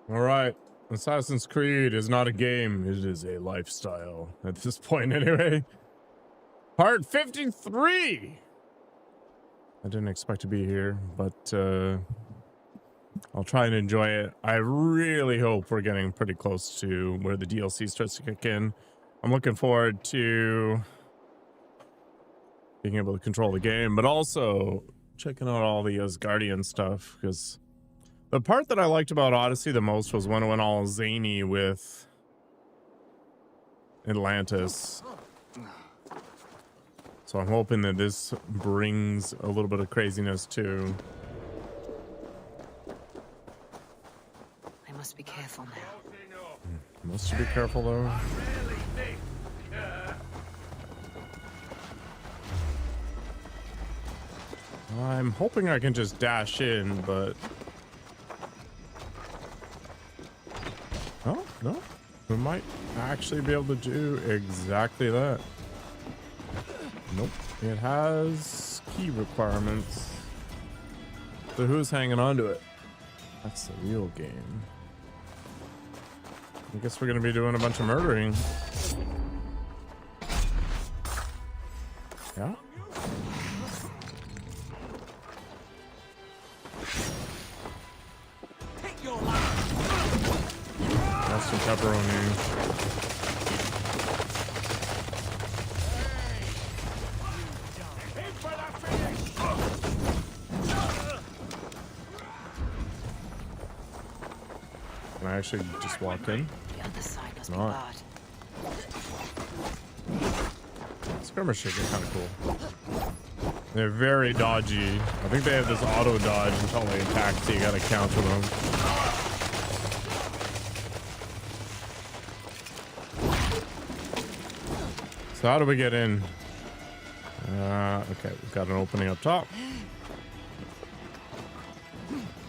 All right. Assassin's Creed is not a game. It is a lifestyle at this point anyway. Part 53. I didn't expect to be here, but I'll try and enjoy it. I really hope we're getting pretty close to where the DLC starts to kick in. I'm looking forward to being able to control the game, but also checking out all the Asgardian stuff, because the part that I liked about Odyssey the most was when it went all zany with Atlantis. So I'm hoping that this brings a little bit of craziness too. I must be careful now. Must you be careful though? I'm hoping I can just dash in, but oh no, we might actually be able to do exactly that. Nope, it has key requirements. So who's hanging on to it? That's the real game. I guess we're gonna be doing a bunch of murdering. Yeah. That's some pepperoni. Can I actually just walk in? The other side must be Not. barred. Skirmishers are kind of cool. They're very dodgy. I think they have this auto dodge until they attack, so you gotta counter them. So how do we get in? Okay, we've got an opening up top.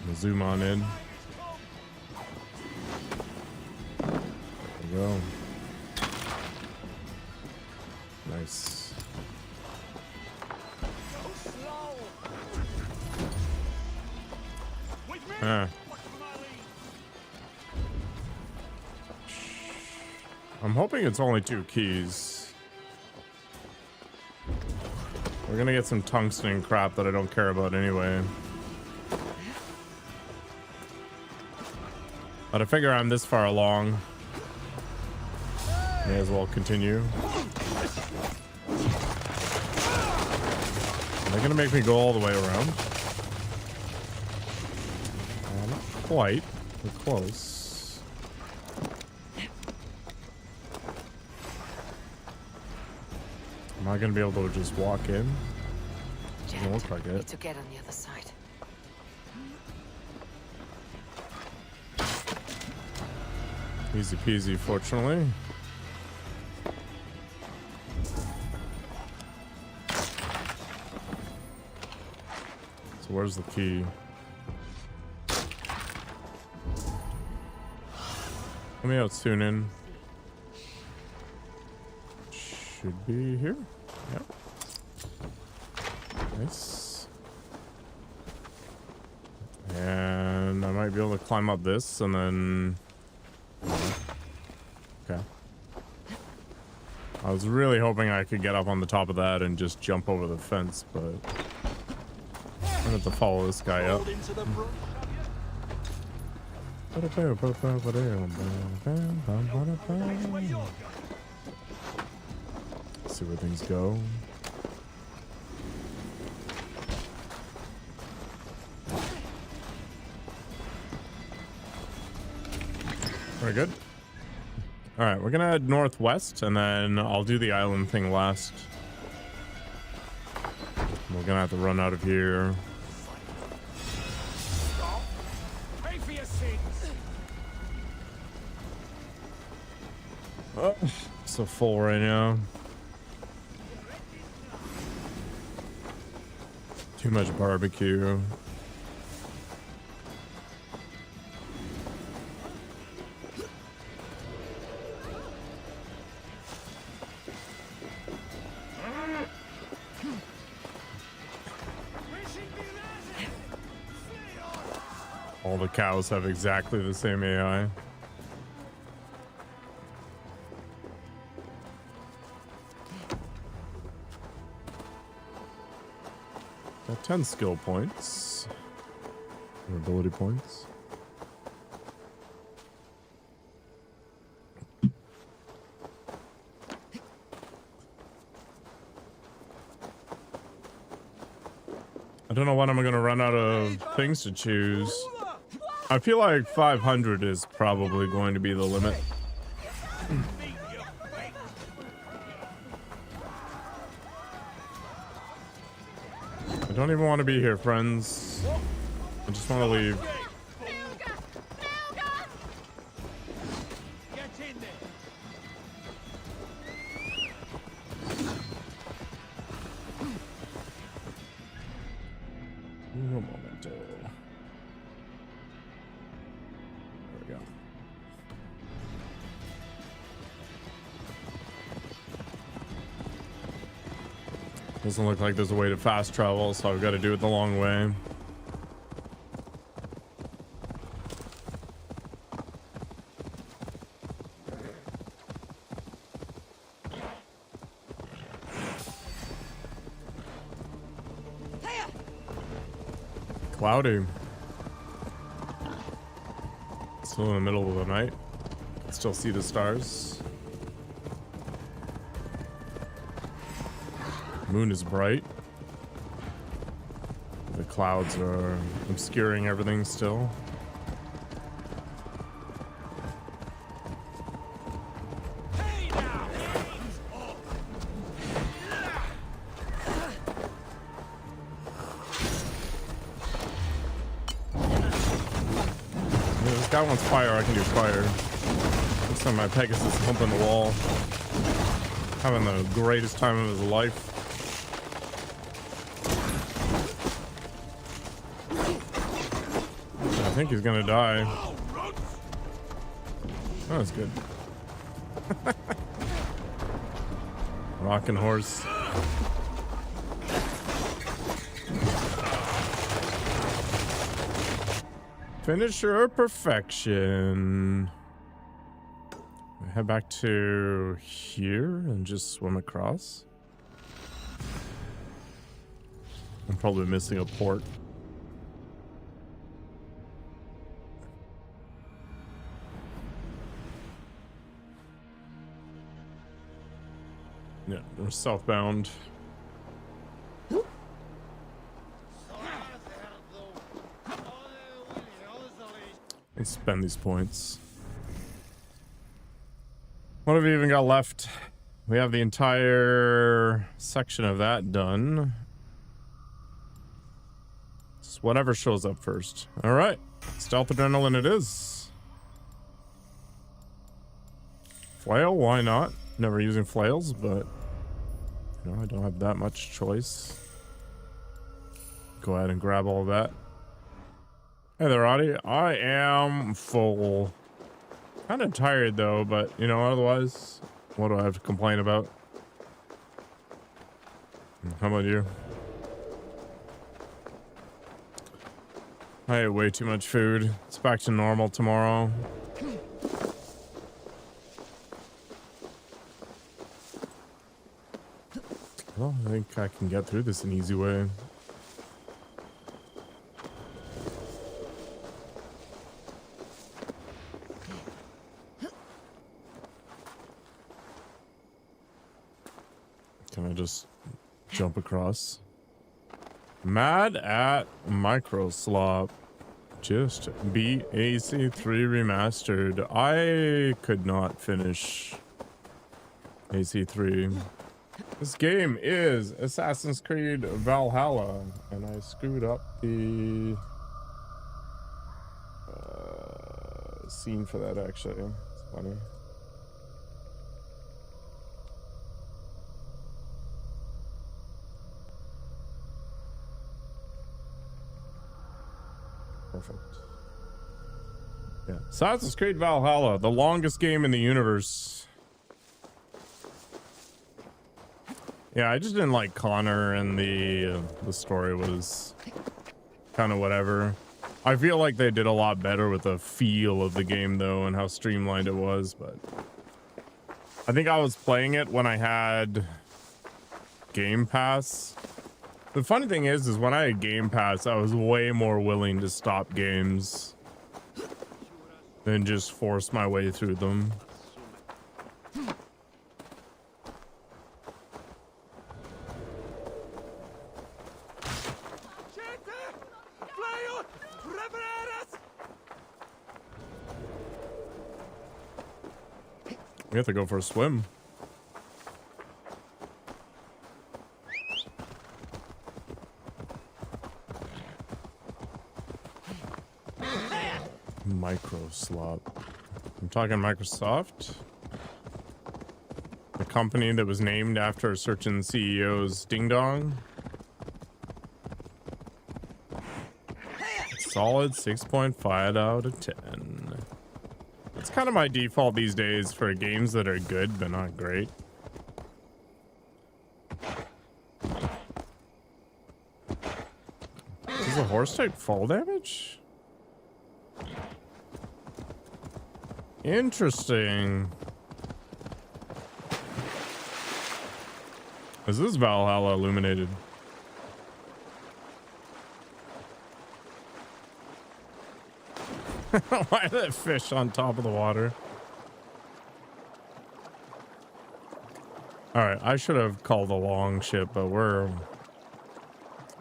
We'll zoom on in. There we go. Nice. I'm hoping it's only 2 keys. We're gonna get some tungsten crap that I don't care about anyway. But I figure I'm this far along. May as well continue. Are they gonna make me go all the way around? Not quite. We're close. Am I gonna be able to just walk in? Doesn't look like Need it. to get on the other side. Easy peasy, fortunately. So where's the key? Let me out soon in. Should be here. Yep. Nice. And I might be able to climb up this and then... Okay. I was really hoping I could get up on the top of that and just jump over the fence, but I'm gonna have to follow this guy up. See where things go. Very good. All right, we're gonna head northwest, and then I'll do the island thing last. We're gonna have to run out of here. Pay for your sins. Oh, so full right now. Too much barbecue. All the cows have exactly the same AI. Got 10 skill points. Or ability points. I don't know when I'm gonna run out of things to choose. I feel like 500 is probably going to be the limit. I don't even want to be here, friends. I just want to leave. Doesn't look like there's a way to fast travel, so I've got to do it the long way. Cloudy. Still in the middle of the night. Still see the stars. Moon is bright. The clouds are obscuring everything still. This guy wants fire, I can do fire. Looks like my Pegasus is humping the wall. Having the greatest time of his life. I think he's gonna die. Oh, that's good. Rockin' horse. Finisher perfection. Head back to here and just swim across. I'm probably missing a port. Yeah, we're southbound. Let's spend these points. What have we even got left? We have the entire section of that done. Just whatever shows up first. All right, stealth adrenaline it is. Flail, why not? Never using flails, but you know, I don't have that much choice. Go ahead and grab all of that. Hey there, Audie. I am full. Kind of tired though, but you know, otherwise, what do I have to complain about? How about you? I ate way too much food. It's back to normal tomorrow. Well, I think I can get through this an easy way. Can I just jump across? Mad at Micro Slop. Just beat AC3 Remastered. I could not finish AC3. This game is Assassin's Creed Valhalla, and I screwed up the scene for that, actually. It's funny. Perfect. Yeah. Assassin's Creed Valhalla, the longest game in the universe. Yeah, I just didn't like Connor, and the story was kind of whatever. I feel like they did a lot better with the feel of the game though and how streamlined it was, but I think I was playing it when I had Game Pass. The funny thing is when I had Game Pass, I was way more willing to stop games than just force my way through them. We have to go for a swim. Micro slop. I'm talking Microsoft. The company that was named after a certain CEO's ding dong. Solid 6.5 out of 10. It's kind of my default these days for games that are good but not great. Does the horse take fall damage? Interesting. Is this Valhalla illuminated? Why are there fish on top of the water? All right, I should have called a longship, but we're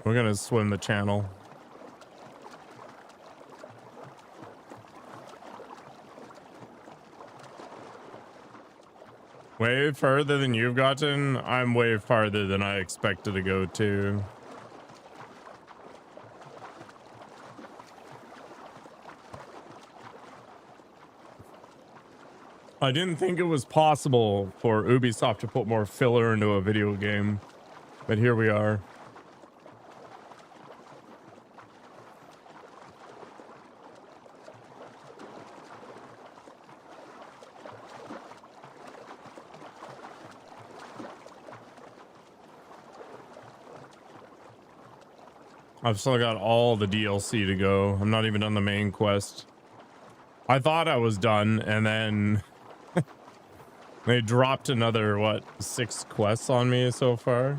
gonna swim the channel. Way further than you've gotten. I'm way farther than I expected to go to. I didn't think it was possible for Ubisoft to put more filler into a video game, but here we are. I've still got all the DLC to go. I'm not even on the main quest. I thought I was done, and then they dropped another, what, 6 quests on me so far?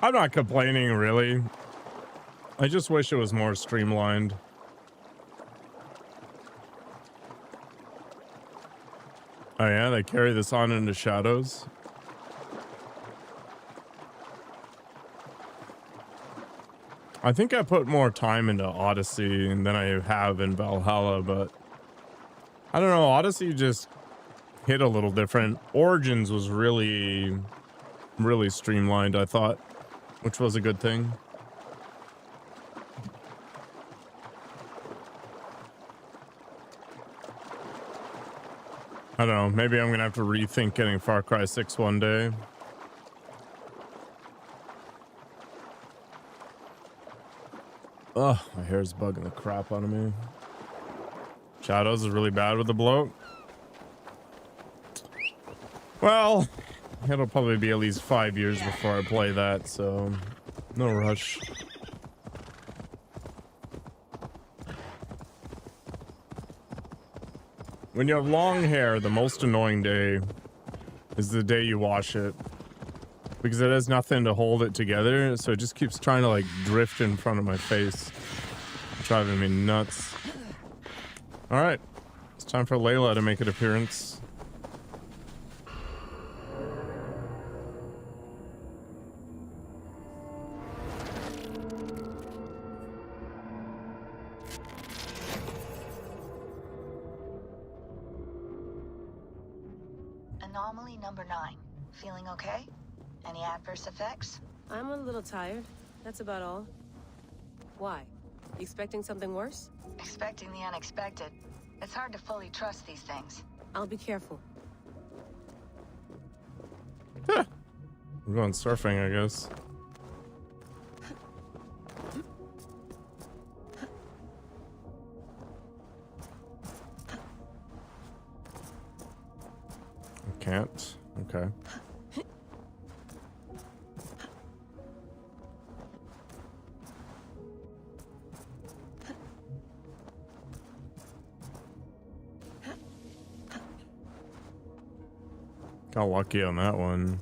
I'm not complaining, really. I just wish it was more streamlined. Oh yeah, they carry this on into Shadows. I think I put more time into Odyssey than I have in Valhalla, but I don't know. Odyssey just hit a little different. Origins was really streamlined, I thought, which was a good thing. I don't know. Maybe I'm going to have to rethink getting Far Cry 6 one day. Ugh, my hair's bugging the crap out of me. Shadows is really bad with the bloat. Well, it'll probably be at least 5 years before I play that, so no rush. When you have long hair, the most annoying day is the day you wash it. Because it has nothing to hold it together, so it just keeps trying to like drift in front of my face. Driving me nuts. Alright. It's time for Layla to make an appearance. Anomaly number 9. Feeling okay? Any adverse effects? I'm a little tired. That's about all. Why? You expecting something worse? Expecting the unexpected. It's hard to fully trust these things. I'll be careful. We're going surfing, I guess. I can't. Okay. Got lucky on that one.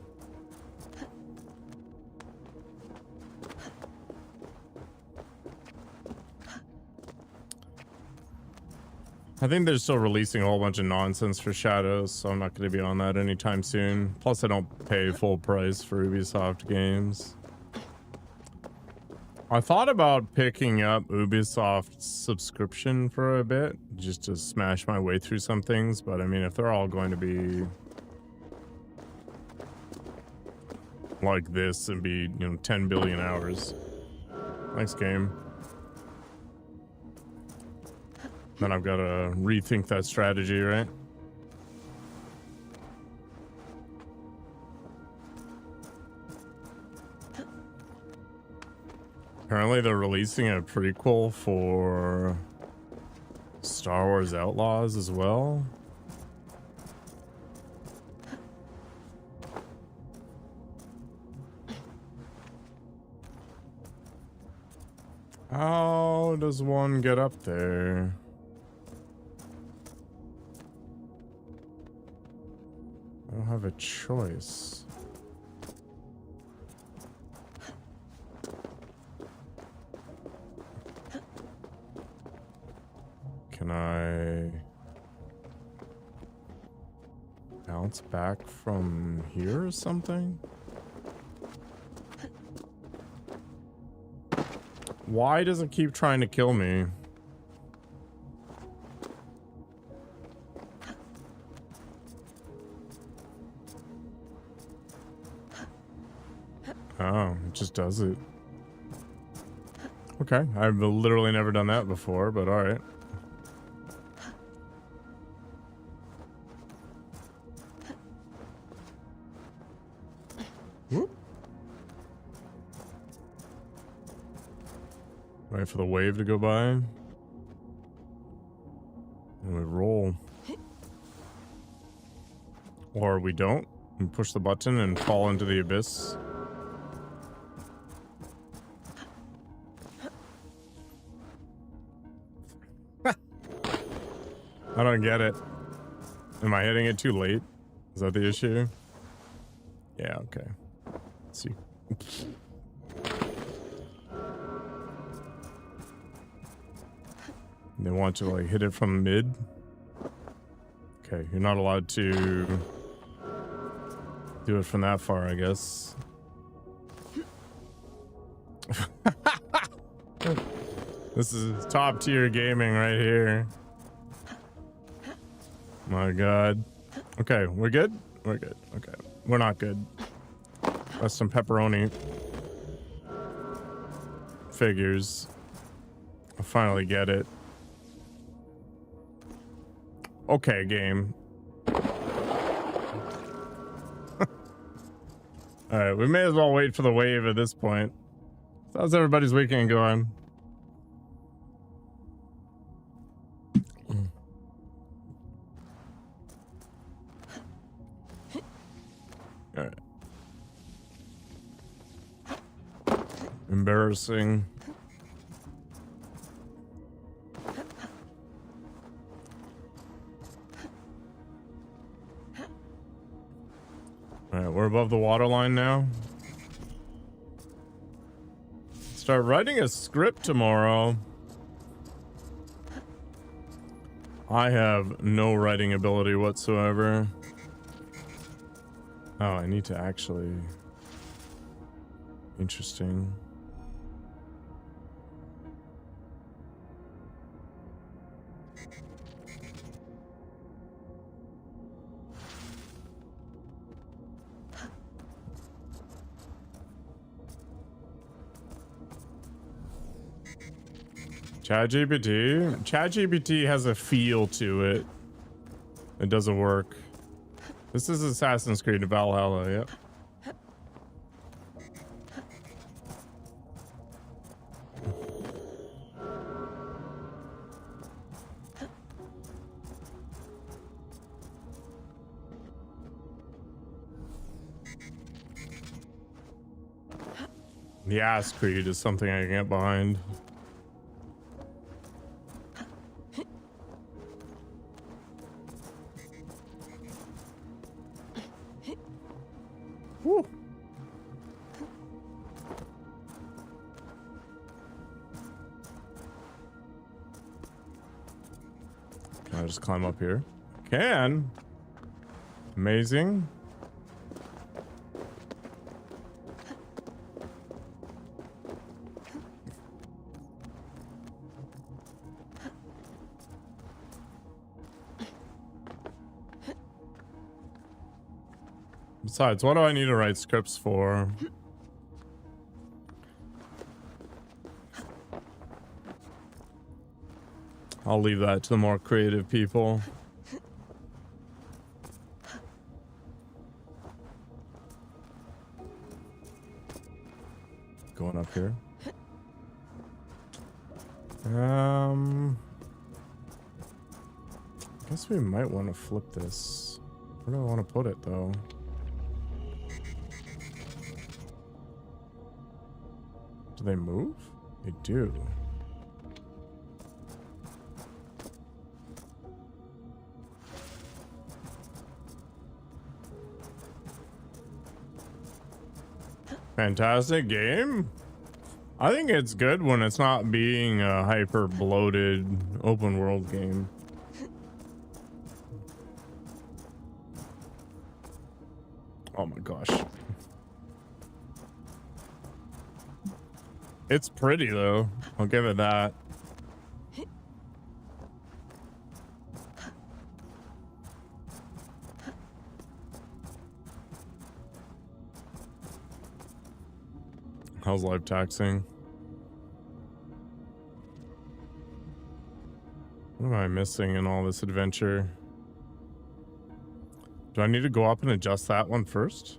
I think they're still releasing a whole bunch of nonsense for Shadows, so I'm not going to be on that anytime soon. Plus, I don't pay full price for Ubisoft games. I thought about picking up Ubisoft's subscription for a bit, just to smash my way through some things, but I mean, if they're all going to be like this and be, 10 billion hours. Nice game. Then I've got to rethink that strategy, right? Apparently they're releasing a prequel for Star Wars Outlaws as well. How does one get up there? I don't have a choice. Can I bounce back from here or something? Why does it keep trying to kill me? Oh, it just does it. Okay, I've literally never done that before, but alright. Whoop. Wait for the wave to go by. And we roll. Or we don't. And push the button and fall into the abyss. I don't get it. Am I hitting it too late? Is that the issue? Yeah, okay. Let's see. They want you to like hit it from mid. Okay, you're not allowed to do it from that far, I guess. This is top tier gaming right here. My God. Okay, we're good? We're good. Okay. We're not good. That's some pepperoni. Figures. I finally get it. Okay, game. Alright, we may as well wait for the wave at this point. How's everybody's weekend going? Alright. Embarrassing. Alright, we're above the waterline now. Start writing a script tomorrow. I have no writing ability whatsoever. Oh, I need to actually... Interesting. ChatGPT? ChatGPT has a feel to it. It doesn't work. This is Assassin's Creed Valhalla, yep. The Ass Creed is something I can get behind. I just climb up here? Can. Amazing. Besides, what do I need to write scripts for? I'll leave that to the more creative people. Going up here. I guess we might want to flip this. Where do I want to put it though? Do they move? They do. Fantastic game. I think it's good when it's not being a hyper bloated open world game. Oh my gosh. It's pretty though. I'll give it that. How's live taxing? What am I missing in all this adventure? Do I need to go up and adjust that one first?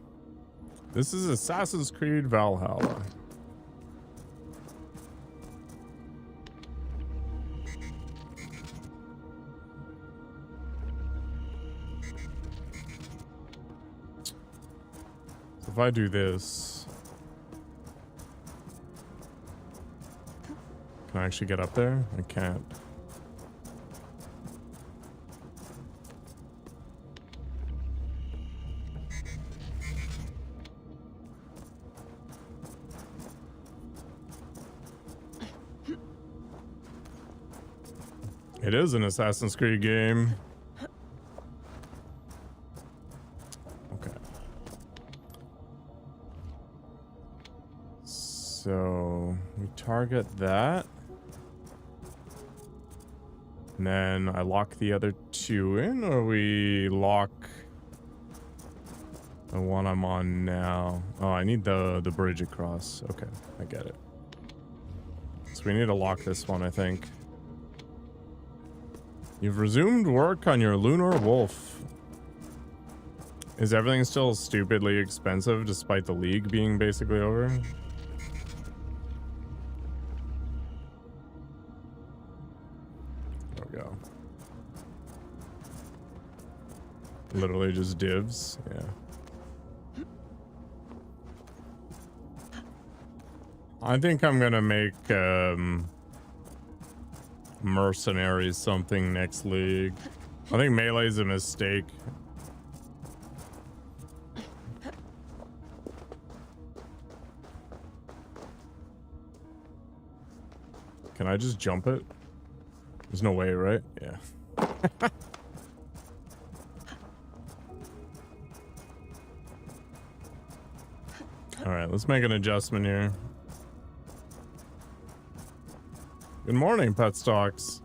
This is Assassin's Creed Valhalla. So if I do this, can I actually get up there? I can't. It is an Assassin's Creed game. Okay. So we target that. And then I lock the other two in, or we lock the one I'm on now. Oh, I need the bridge across. Okay, I get it. So we need to lock this one, I think. You've resumed work on your lunar wolf. Is everything still stupidly expensive despite the league being basically over? There we go. Literally just divs, yeah. I think I'm gonna make mercenaries something next league. I think melee's a mistake. Can I just jump it? There's no way, right? Yeah. All right, let's make an adjustment here. Good morning, Pet Stocks.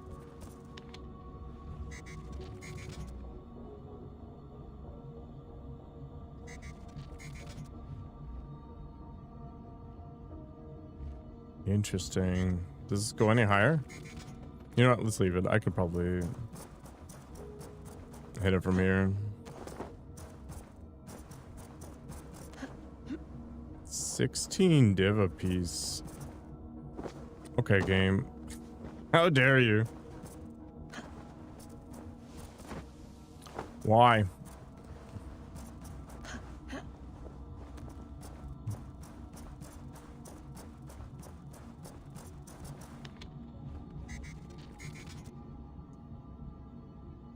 Interesting. Does this go any higher? You know what? Let's leave it. I could probably hit it from here. 16 div a piece. Okay, game. How dare you? Why?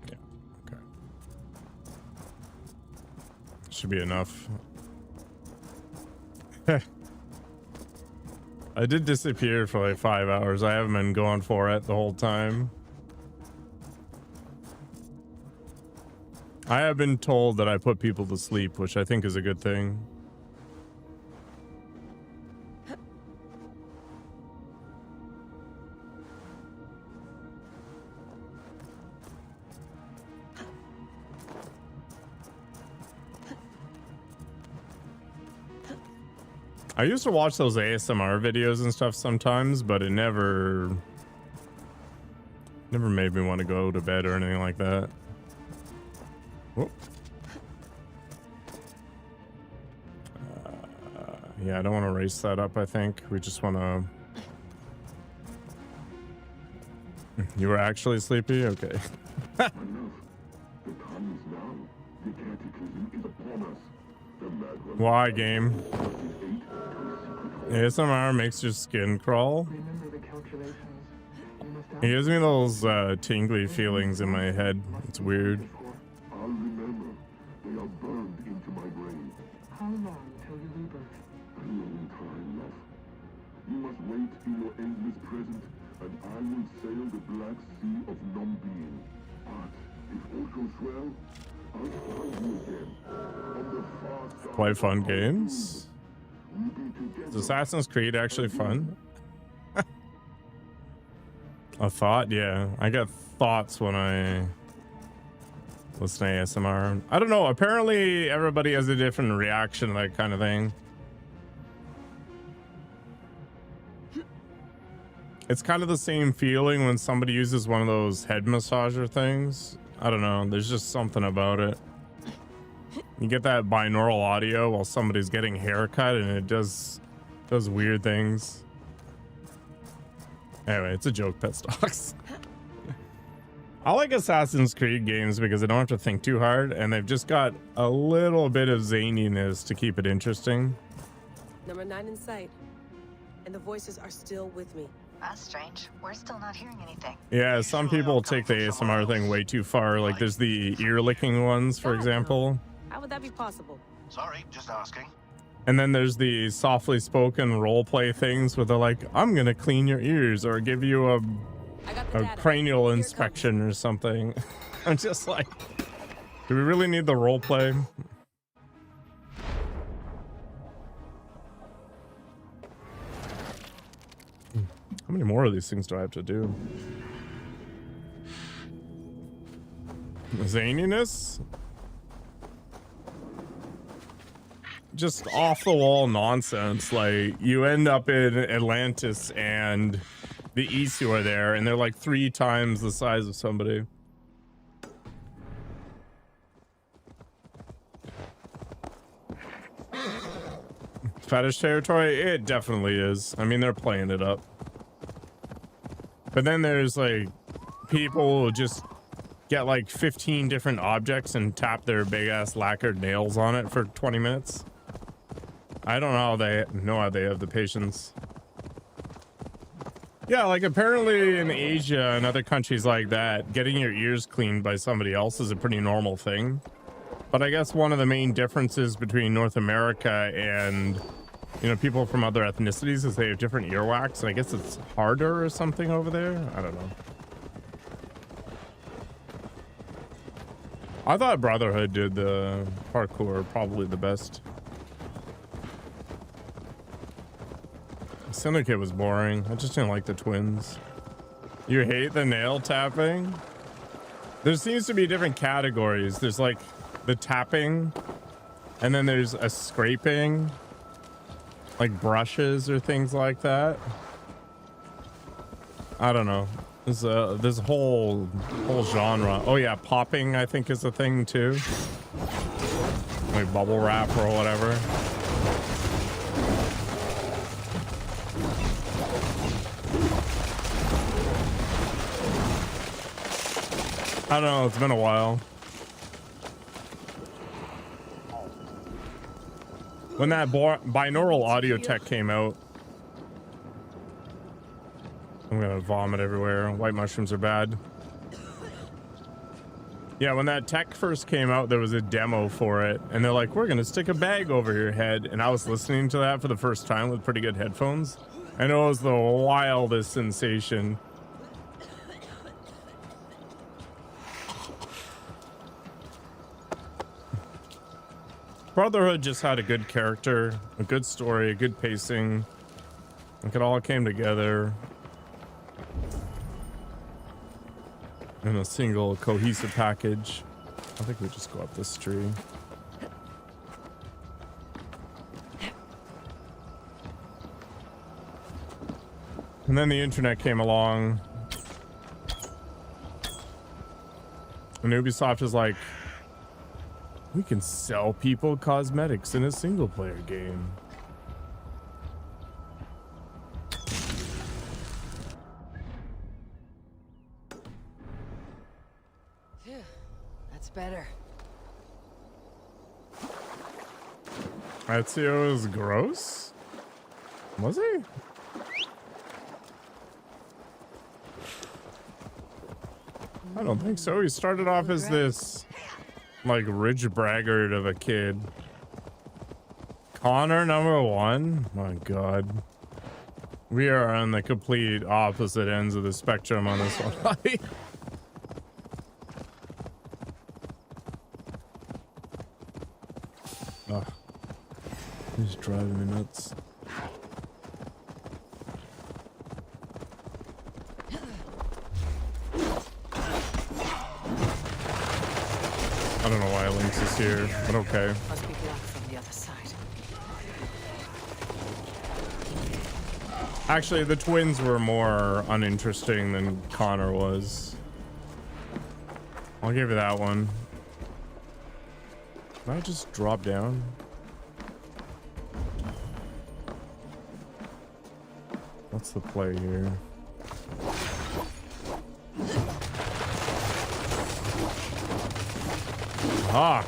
Yeah, okay. Should be enough. I did disappear for like 5 hours. I haven't been going for it the whole time. I have been told that I put people to sleep, which I think is a good thing. I used to watch those ASMR videos and stuff sometimes, but it never made me want to go to bed or anything like that. Whoop. Yeah, I don't want to race that up, I think. We just want to... You were actually sleepy? Okay. Why, game? ASMR makes your skin crawl. It gives me those tingly feelings in my head. It's weird. I'll remember. They are burned into my brain. How long till you rebirth? A long time, love. You must wait in your endless present, and I will sail the black sea of non-being. But if all goes well, I'll find you again. On the far side. Quite fun games. Is Assassin's Creed actually fun? A thought? Yeah, I get thoughts when I listen to ASMR. I don't know. Apparently, everybody has a different reaction to that kind of thing. It's kind of the same feeling when somebody uses one of those head massager things. I don't know. There's just something about it. You get that binaural audio while somebody's getting a haircut, and it does weird things. Anyway, it's a joke, Pet Stocks. I like Assassin's Creed games because I don't have to think too hard, and they've just got a little bit of zaniness to keep it interesting. Number 9 in sight. And the voices are still with me. That's strange. We're still not hearing anything. Yeah, some people take the ASMR thing way too far. Like, there's the ear-licking ones, for example. How would that be possible? Sorry, just asking. And then there's the softly spoken roleplay things where they're like, I'm gonna clean your ears or give you a cranial inspection or something. I'm just like, do we really need the roleplay? How many more of these things do I have to do? Zaniness? Just off the wall nonsense. Like, you end up in Atlantis and the Aesir are there, and they're like 3 times the size of somebody. Fetish territory? It definitely is. I mean, they're playing it up. But then there's like people who just get like 15 different objects and tap their big ass lacquered nails on it for 20 minutes. I don't know how they have the patience. Yeah, like apparently in Asia and other countries like that, getting your ears cleaned by somebody else is a pretty normal thing. But I guess one of the main differences between North America and, you know, people from other ethnicities is they have different earwax, and I guess it's harder or something over there. I don't know. I thought Brotherhood did the parkour probably the best. Syndicate was boring. I just didn't like the twins. You hate the nail tapping? There seems to be different categories. There's like the tapping, and then there's a scraping, like brushes or things like that. I don't know. There's a whole genre. Oh yeah, popping I think is a thing too. Like bubble wrap or whatever. I don't know, it's been a while. When that binaural audio tech came out, I'm gonna vomit everywhere. White mushrooms are bad. Yeah, when that tech first came out, there was a demo for it, and they're like, we're gonna stick a bag over your head. And I was listening to that for the first time with pretty good headphones. And it was the wildest sensation. Brotherhood just had a good character, a good story, a good pacing. Like it all came together in a single cohesive package. I think we just go up this tree. And then the internet came along. And Ubisoft is like, we can sell people cosmetics in a single player game. Phew, that's better. Ezio was gross? Was he? I don't think so. He started off as this like rich braggart of a kid. Connor #1? My god. We are on the complete opposite ends of the spectrum on this one. Oh, he's driving me nuts. I don't know why Lynx is here, but okay. Must be blocked from the other side. Actually, the twins were more uninteresting than Connor was. I'll give you that one. Can I just drop down? What's the play here? Ah!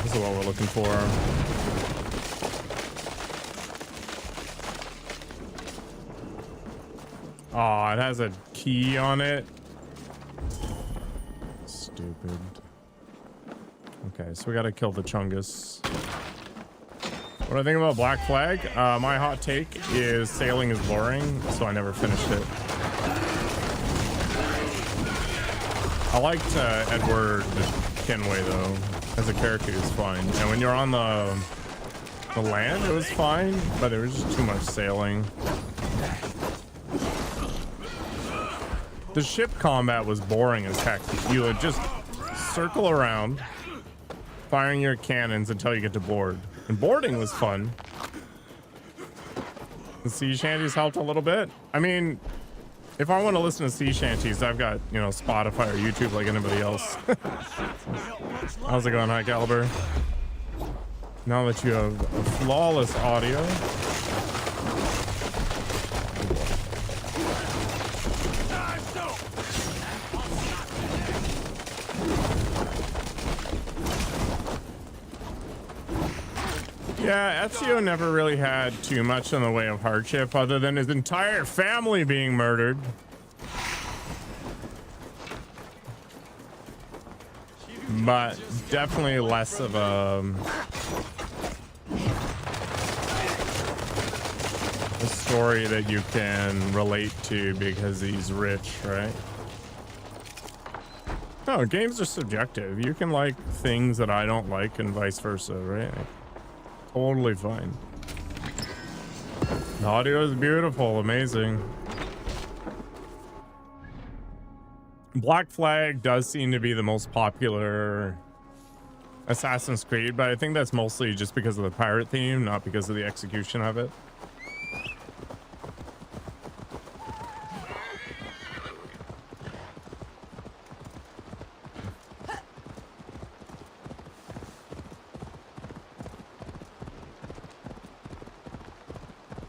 This is what we're looking for. Oh, it has a key on it. Stupid. Okay, so we gotta kill the Chungus. What do I think about Black Flag? My hot take is sailing is boring, so I never finished it. I liked Edward Kenway though. As a character, he was fine. And when you're on the land, it was fine, but there was just too much sailing. The ship combat was boring as heck. You would just circle around, firing your cannons until you get to board. And boarding was fun. The sea shanties helped a little bit. I mean, if I want to listen to sea shanties, I've got, you know, Spotify or YouTube like anybody else. How's it going, High Caliber? Now that you have a flawless audio. Yeah, Ezio never really had too much in the way of hardship other than his entire family being murdered. But definitely less of a story that you can relate to because he's rich, right? No, games are subjective. You can like things that I don't like and vice versa, right? Totally fine. The audio is beautiful, amazing. Black Flag does seem to be the most popular Assassin's Creed, but I think that's mostly just because of the pirate theme, not because of the execution of it.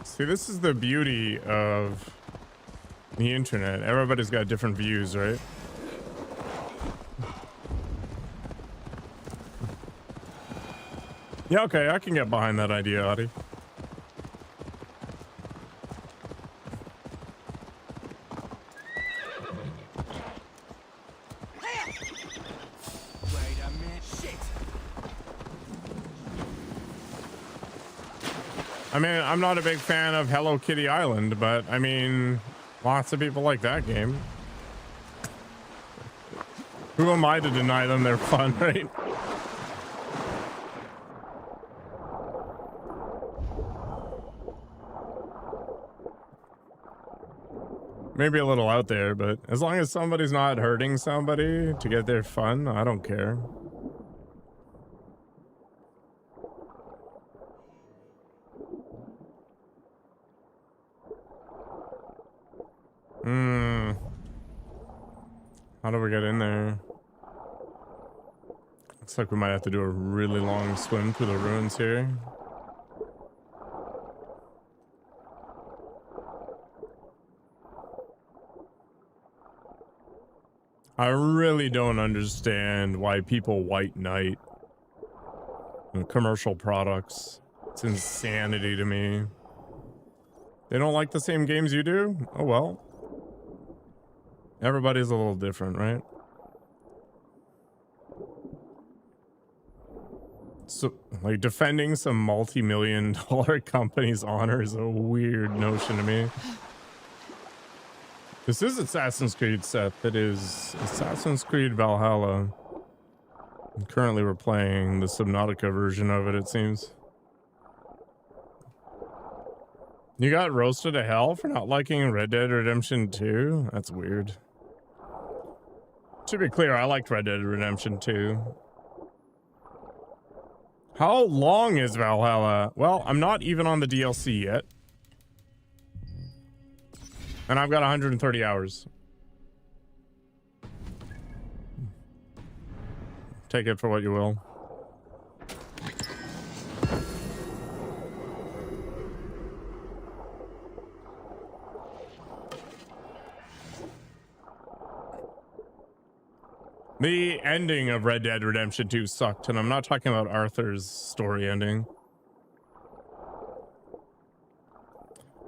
See, this is the beauty of the internet. Everybody's got different views, right? Yeah, okay, I can get behind that idea, Adi. I mean, I'm not a big fan of Hello Kitty Island, but I mean, lots of people like that game. Who am I to deny them their fun, right? Maybe a little out there, but as long as somebody's not hurting somebody to get their fun, I don't care. How do we get in there? Looks like we might have to do a really long swim through the ruins here. I really don't understand why people white knight commercial products. It's insanity to me. They don't like the same games you do? Oh well. Everybody's a little different, right? So, like, defending some multi-million-dollar company's honor is a weird notion to me. This is Assassin's Creed, Seth. It is Assassin's Creed Valhalla. And currently we're playing the Subnautica version of it, it seems. You got roasted to hell for not liking Red Dead Redemption 2? That's weird. To be clear, I liked Red Dead Redemption 2. How long is Valhalla? Well, I'm not even on the DLC yet. And I've got 130 hours. Take it for what you will. The ending of Red Dead Redemption 2 sucked, and I'm not talking about Arthur's story ending.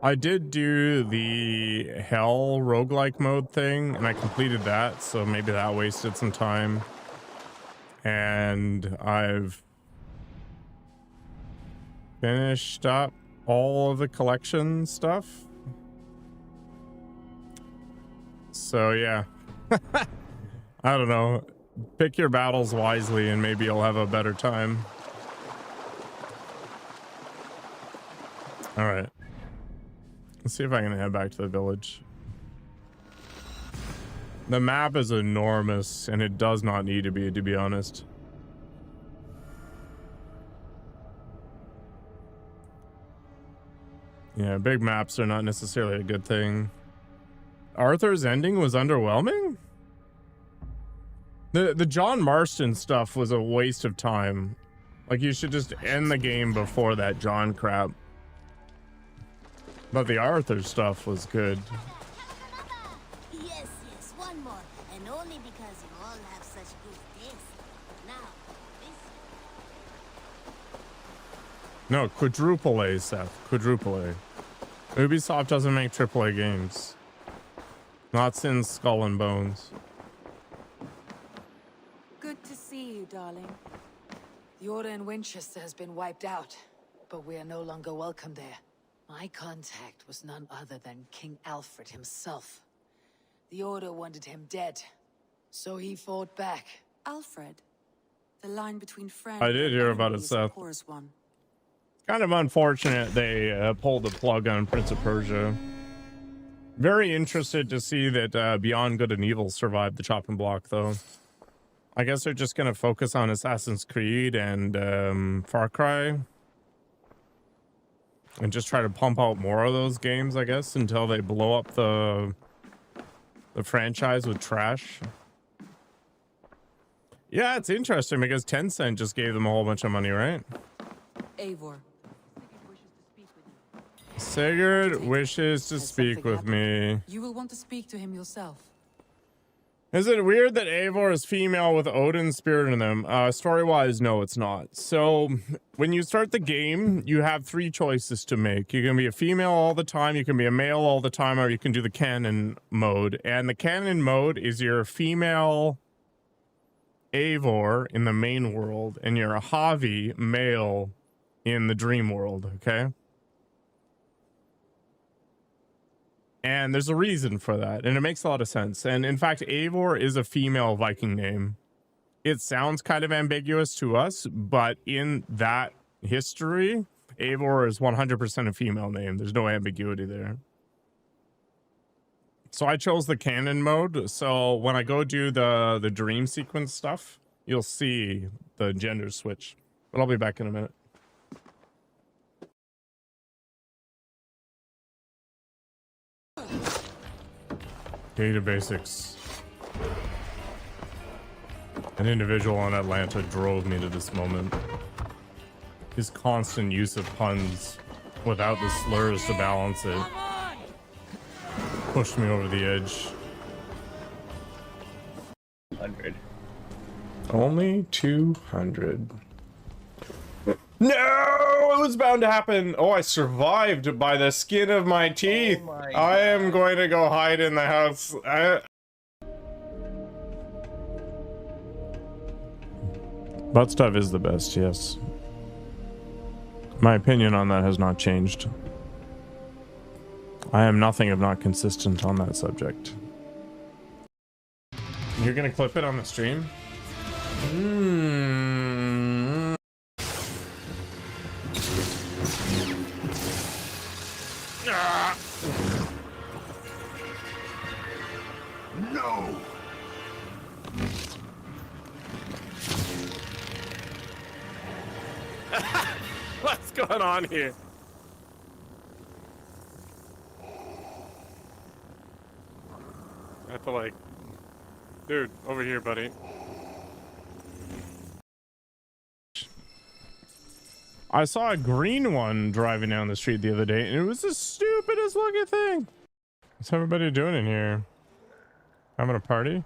I did do the Hell roguelike mode thing, and I completed that, so maybe that wasted some time. And I've finished up all of the collection stuff. So, yeah. I don't know. Pick your battles wisely and maybe you'll have a better time. All right. Let's see if I can head back to the village. The map is enormous and it does not need to be honest. Yeah, big maps are not necessarily a good thing. Arthur's ending was underwhelming? The John Marston stuff was a waste of time. Like, you should just end the game before that John crap. But the Arthur stuff was good. Yes, one more. And only because you all have such good taste. Now, this... No, quadruple A, Seth. Quadruple A. Ubisoft doesn't make AAA games. Not since Skull and Bones. Good to see you, darling. The order in Winchester has been wiped out, but we are no longer welcome there. My contact was none other than King Alfred himself. The order wanted him dead, so he fought back. Alfred, the line between friend I did hear and about enemy it, is Seth. a porous one. Kind of unfortunate they pulled the plug on Prince of Persia. Very interested to see that Beyond Good and Evil survived the chopping block, though. I guess they're just going to focus on Assassin's Creed and Far Cry. And just try to pump out more of those games, I guess, until they blow up the franchise with trash. Yeah, it's interesting because Tencent just gave them a whole bunch of money, right? Eivor. Sigurd wishes to speak with me. You will want to speak to him yourself. Is it weird that Eivor is female with Odin's spirit in them? Story-wise, no, it's not. So, when you start the game, you have 3 choices to make. You can be a female all the time, you can be a male all the time, or you can do the canon mode. And the canon mode is you're a female Eivor in the main world, and you're a Javi male in the dream world, okay? And there's a reason for that, and it makes a lot of sense. And in fact, Eivor is a female Viking name. It sounds kind of ambiguous to us, but in that history, Eivor is 100% a female name. There's no ambiguity there. So I chose the canon mode. So when I go do the dream sequence stuff, you'll see the gender switch. But I'll be back in a minute. Data basics. An individual in Atlanta drove me to this moment. His constant use of puns without the slurs to balance it pushed me over the edge. 100. Only 200. No! It was bound to happen. Oh, I survived by the skin of my teeth. Oh my I am going to go hide in the house. Butt stuff is the best, yes. My opinion on that has not changed. I am nothing if not consistent on that subject. You're gonna clip it on the stream? No! What's going on here? I have to like, dude, over here, buddy. I saw a green one driving down the street the other day, and it was the stupidest looking thing. What's everybody doing in here? Having a party?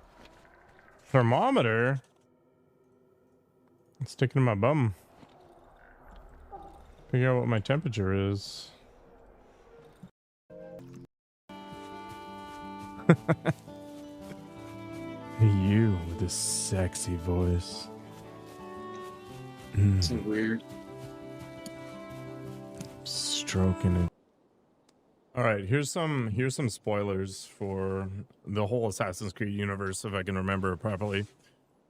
Thermometer? It's sticking in my bum. Figure out what my temperature is. You with this sexy voice. It's weird. Stroking it. All right, here's some spoilers for the whole Assassin's Creed universe, if I can remember properly.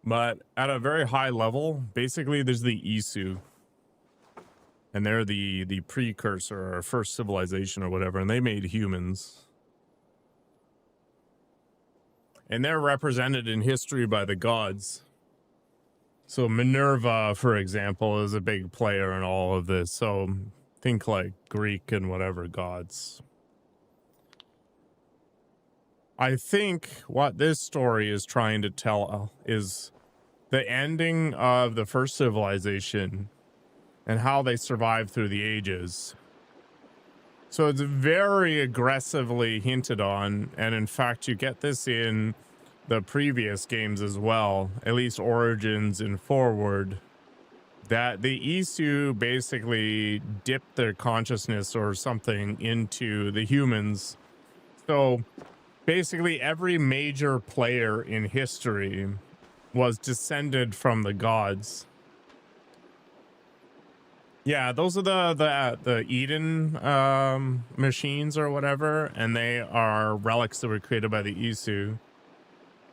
But at a very high level, basically there's the Isu. And they're the precursor or first civilization or whatever, and they made humans. And they're represented in history by the gods. So Minerva, for example, is a big player in all of this. So think like Greek and whatever gods. I think what this story is trying to tell is the ending of the first civilization and how they survived through the ages. So it's very aggressively hinted on, and in fact you get this in the previous games as well, at least Origins and Forward, that the Isu basically dipped their consciousness or something into the humans. So basically every major player in history was descended from the gods. Yeah, those are the Eden machines or whatever, and they are relics that were created by the Isu.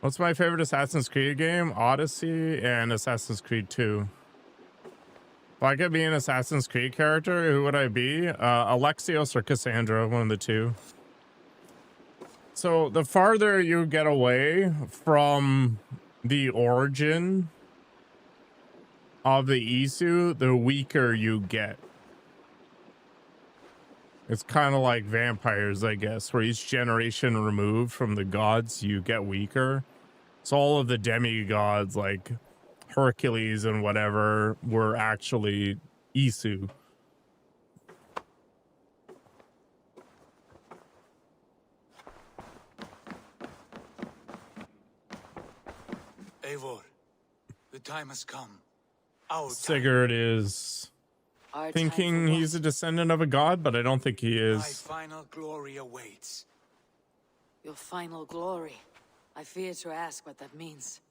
What's my favorite Assassin's Creed game? Odyssey and Assassin's Creed 2. If I could be an Assassin's Creed character, who would I be? Alexios or Cassandra, one of the two. So the farther you get away from the origin of the Isu, the weaker you get. It's kind of like vampires, I guess, where each generation removed from the gods, you get weaker. So all of the demigods, like Hercules and whatever, were actually Isu. Eivor, the time has come. Our Sigurd is Our thinking time for he's a descendant of a god, but I don't think he My is. final glory awaits. your final glory. I fear to ask what that means.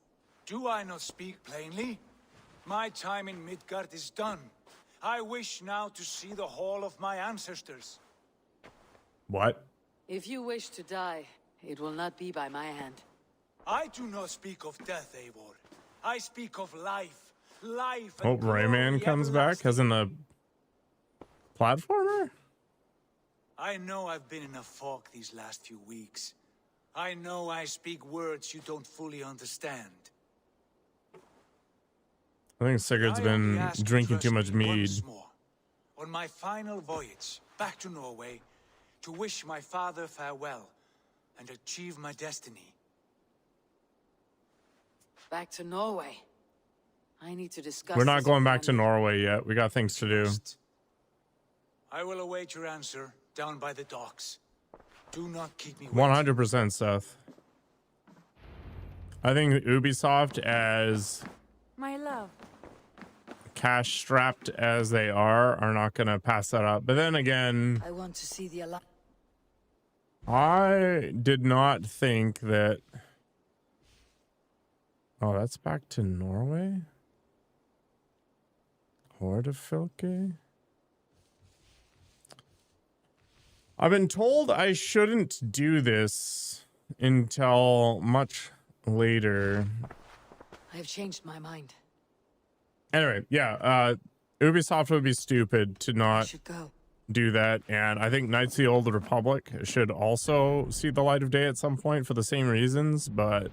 Do I not speak plainly? My time in Midgard is done. I wish now to see the hall of my ancestors. What? If you wish to die, it will not be by my hand. I do not speak of death, Eivor. I speak of life. Life and Hope Rayman glory comes back, everlasting. as in the platformer? I know I've been in a fog these last few weeks, I know I speak words you don't fully understand. I think Sigurd's I only been ask you drinking too trust much me mead. once more, on my final voyage back to Norway, to wish my father farewell and achieve my destiny. Back to Norway. I need to discuss. We're not this going with back to Animus. Norway yet. We got things to do. I will await your answer down by the docks. Do not keep me waiting. 100% Seth. I think Ubisoft, as My love. cash strapped as they are not going to pass that up. But then again, I want to see the alliance. I did not think that. Oh, that's back to Norway? Hordefylke? I've been told I shouldn't do this until much later. I have changed my mind. Anyway, yeah, Ubisoft would be stupid to I not should go. do that, and I think Knights of the Old Republic should also see the light of day at some point for the same reasons, but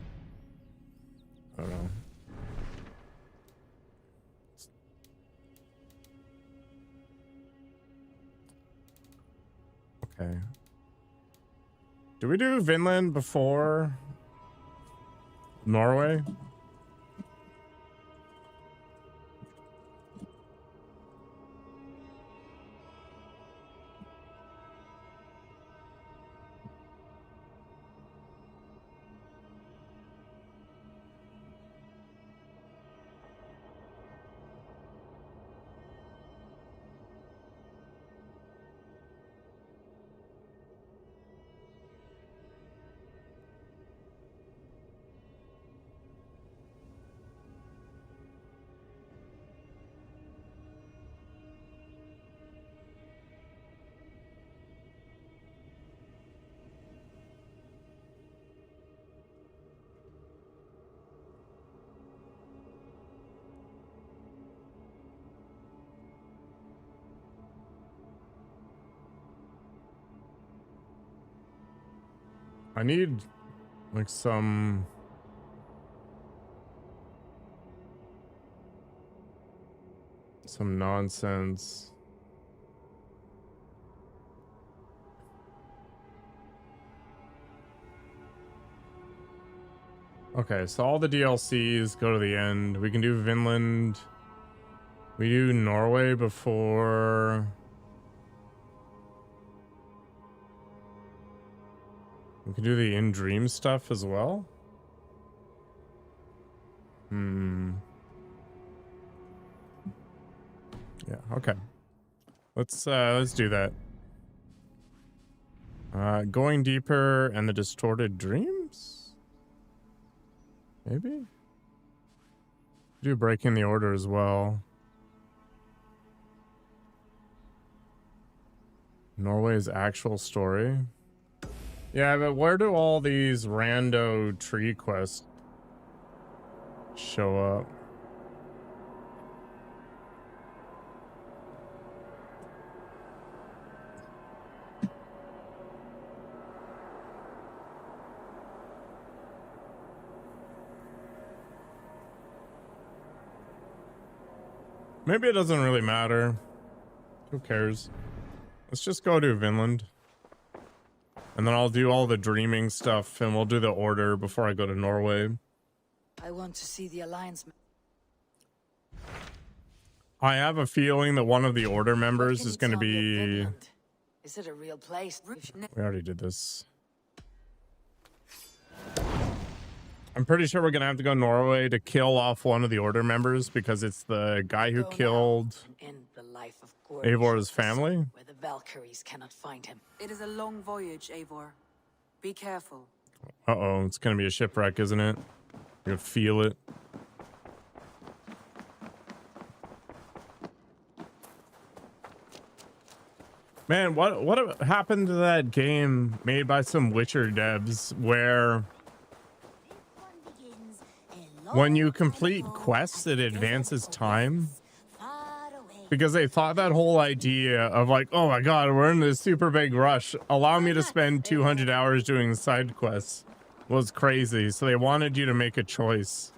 I don't know. Okay. Do we do Vinland before Norway? I need like some nonsense. Okay, so all the DLCs go to the end. We can do Vinland. We do Norway before. We can do the in-dream stuff as well. Yeah, okay. Let's do that. Going deeper and the distorted dreams? Maybe? Do breaking the order as well. Norway's actual story. Yeah, but where do all these rando tree quests show up? Maybe it doesn't really matter. Who cares? Let's just go to Vinland. And then I'll do all the dreaming stuff and we'll do the order before I go to Norway. I want to see the alliance. I have a feeling that one of the order members is going to be... Is it a real place? We already did this. I'm pretty sure we're going to have to go Norway to kill off one of the order members because it's the guy who killed End the life of Gorm, Eivor's family. where the Valkyries cannot find him. It is a long voyage, Eivor. Be careful. Uh-oh, it's going to be a shipwreck, isn't it? You'll feel it. Man, what happened to that game made by some Witcher devs where when you complete quests it advances time? Because they thought that whole idea of like, oh my god, we're in this super big rush, allow me to spend 200 hours doing side quests was crazy. So they wanted you to make a choice.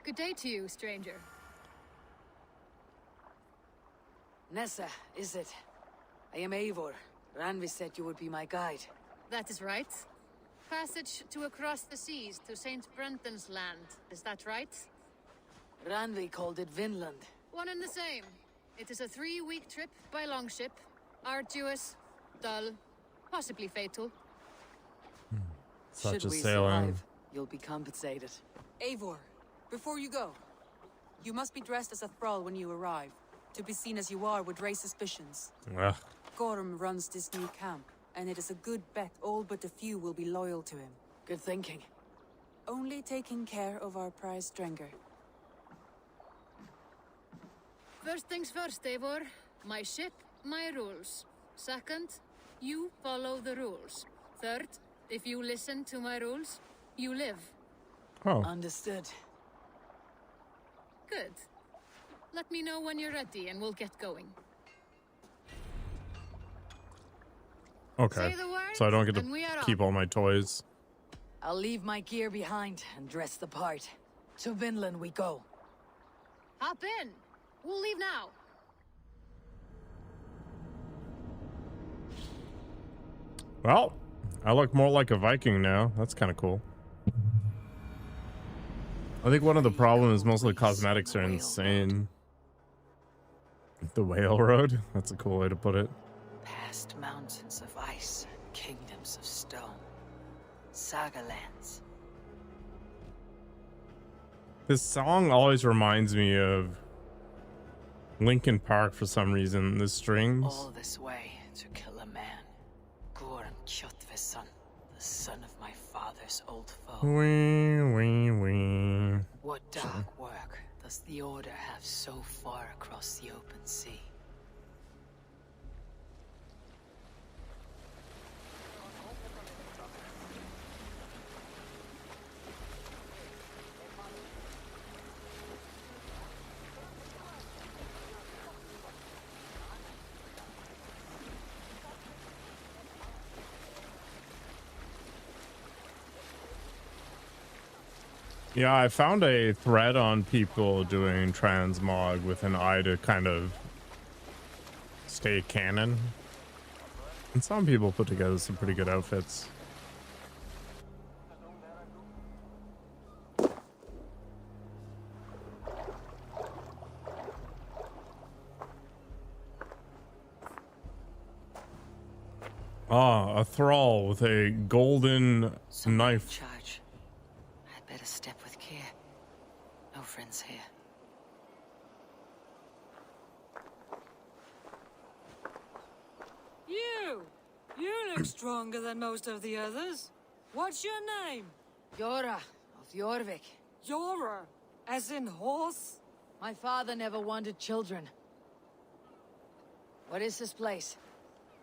Good day to you, stranger. Nessa, is it? I am Eivor. Randvi said you would be my guide. That is right. Passage to across the seas to Saint Brenton's land. Is that right? Randvi called it Vinland. One and the same. It is a 3-week trip by longship. Arduous, dull, possibly fatal. Such Should a we sailing. survive, you'll be compensated. Eivor, before you go, you must be dressed as a thrall when you arrive. To be seen as you are would raise suspicions. Ugh. Gorm runs this new camp, and it is a good bet all but a few will be loyal to him. Good thinking. Only taking care of our prize Strenger. First things first, Eivor. My ship, my rules. Second, you follow the rules. Third, if you listen to my rules, you live. Oh. Understood. Good. Let me know when you're ready and we'll get going. Okay. Say the word, So I don't get and we are to keep on. all my toys. I'll leave my gear behind and dress the part. To Vinland we go. Hop in. We'll leave now. Well, I look more like a Viking now. That's kind of cool. I think one of the problems is mostly cosmetics are insane. The whale road? That's a cool way to put it. Past mountains of ice and kingdoms of stone. Saga lands. This song always reminds me of Linkin Park for some reason. The strings. All this way to kill a man. Gorm Kjotveson, the son of my father's old foe. Wee, wee, wee. What dark work does the Order have so far across the open sea? Yeah, I found a thread on people doing transmog with an eye to kind of stay canon. And some people put together some pretty good outfits. Ah, a thrall with a golden Someone in knife. charge. I'd better step with care. No friends here. You look stronger than most of the others. What's your name? Yora of Jorvik. Yora, as in horse? My father never wanted children. What is this place?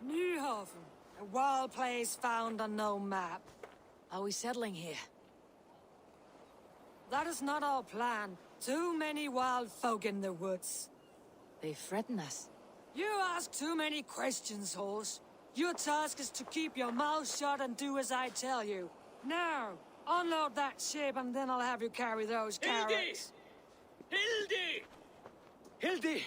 Newhaven, a wild place found on no map. Are we settling here? That is not our plan. Too many wild folk in the woods. They threaten us. You ask too many questions, horse. Your task is to keep your mouth shut and do as I tell you. Now, unload that ship and then I'll have you carry those carrots. Hildy! Hildy!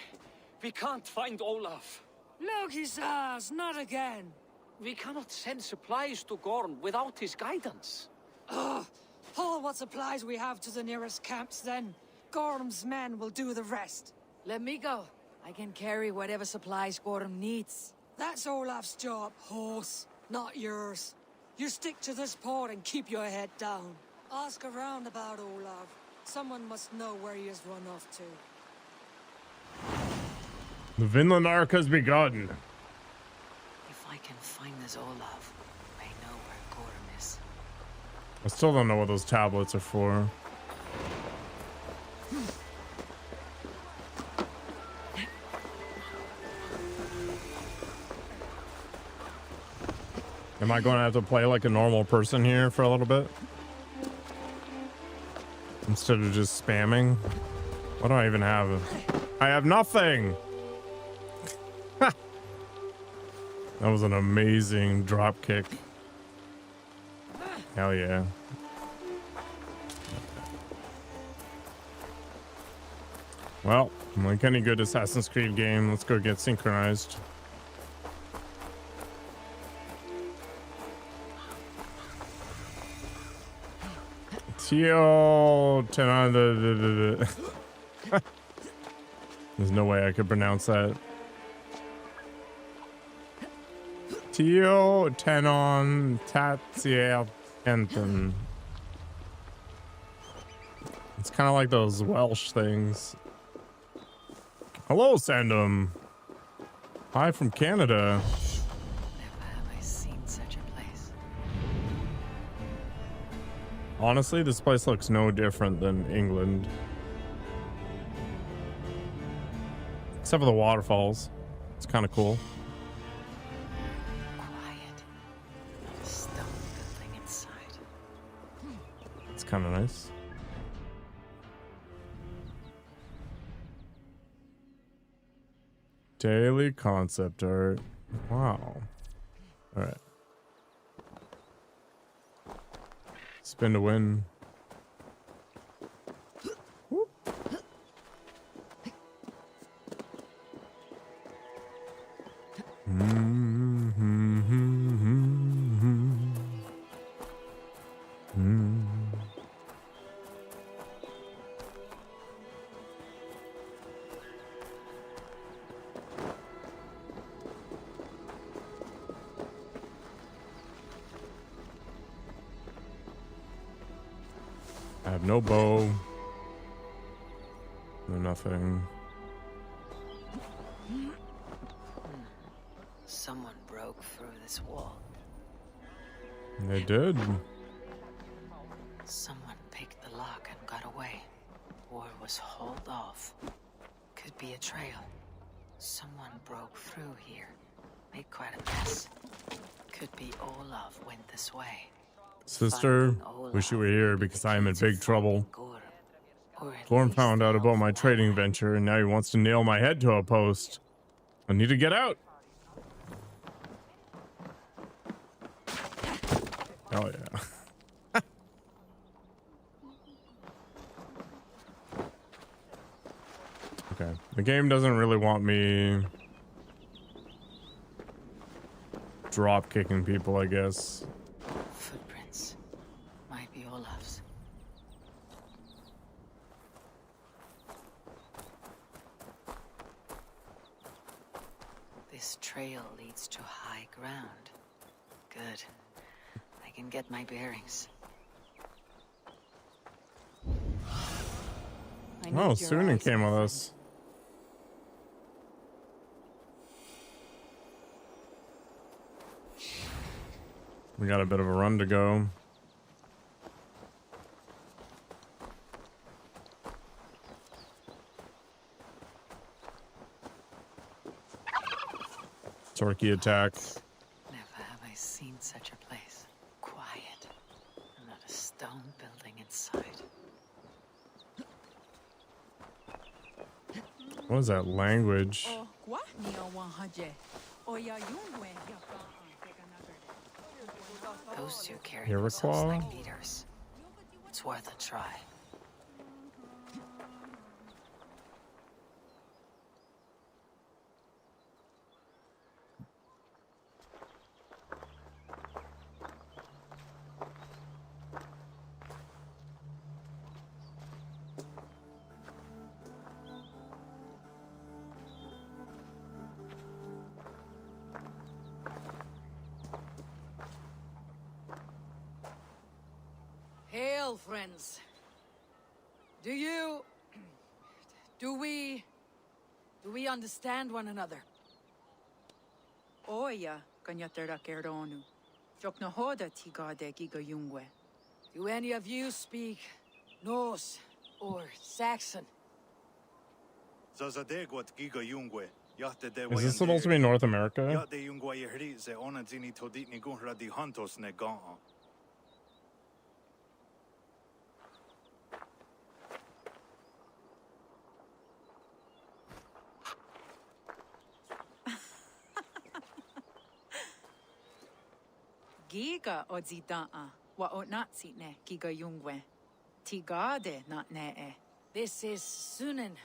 We can't find Olaf. Loki says, not again. We cannot send supplies to Gorm without his guidance. Ugh. Haul what supplies we have to the nearest camps then. Gorm's men will do the rest. Let me go. I can carry whatever supplies Gorm needs. That's Olaf's job, horse, not yours. You stick to this port and keep your head down. Ask around about Olaf. Someone must know where he has run off to. The Vinland arc has begun. If I can find this Olaf, I know where Gorm is. I still don't know what those tablets are for. Am I going to have to play like a normal person here for a little bit? Instead of just spamming? What do I even have? I have nothing. That was an amazing drop kick. Hell yeah. Well, like any good Assassin's Creed game, let's go get synchronized. Tio Tenanda. There's no way I could pronounce that. Tio Tenon Tatsiel Enten. It's kind of like those Welsh things. Hello, Sandom. Hi from Canada. Never have I seen such a place. Honestly, this place looks no different than England. Except for the waterfalls. It's kind of cool. Quiet. Not a stone building inside. It's kind of nice. Daily concept art. Wow. All right. Spin to win. Whoop. I have no bow. No nothing. Someone broke through this wall. They did. Someone picked the lock and got away. Or was hauled off. Could be a trail. Someone broke through here. Made quite a mess. Could be Olaf went this way. Sister, wish you were here because I am in big trouble. Gorm found out about my trading venture and now he wants to nail my head to a post. I need to get out. Oh yeah. Okay. The game doesn't really want me drop kicking people, I guess. Footprints. Might be Olaf's. This trail leads to high ground. Good. I can get my bearings. Oh, Sunan came with us. We got a bit of a run to go. Turkey attack. Never have I seen such a place. Quiet. Not a stone building inside. What is that language? Those two carry Iroquois? themselves like leaders. It's worth a try. Hail, friends. Do we understand one another? Oya, kanyatera keronu. Jokna hoda tigade giga yungwe. Do any of you speak Norse or Saxon? Is this supposed to be North America? Giga odzida'a. Wa otnatsitne giga yungwe. Tigade not ne. This is Sunan.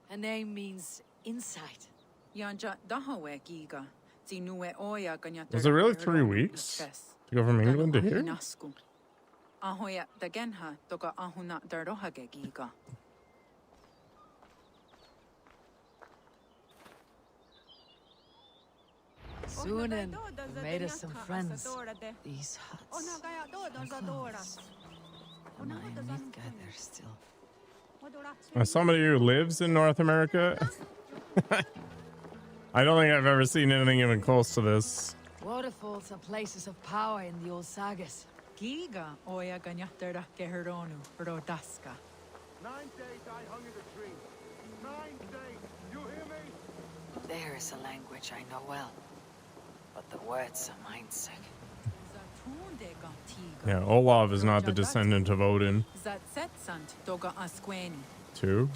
Her name means insight. Yanja dahawe giga. Zinue oya ganyata. Was it really 3 weeks to go from England to here? Ahoya dagenha toga ahuna darohage giga. Sunan, we made us some friends. These huts. And I am Midgard there still. As somebody who lives in North America, I don't think I've ever seen anything even close to this. Waterfalls are places of power in the old sagas. Giga oya ganyatera geheronu rodaska. 9 days I hung in a tree. 9 days. You hear me? There is a language I know well, but the words are mindsick. Yeah, Olaf is not the descendant of Odin. Two.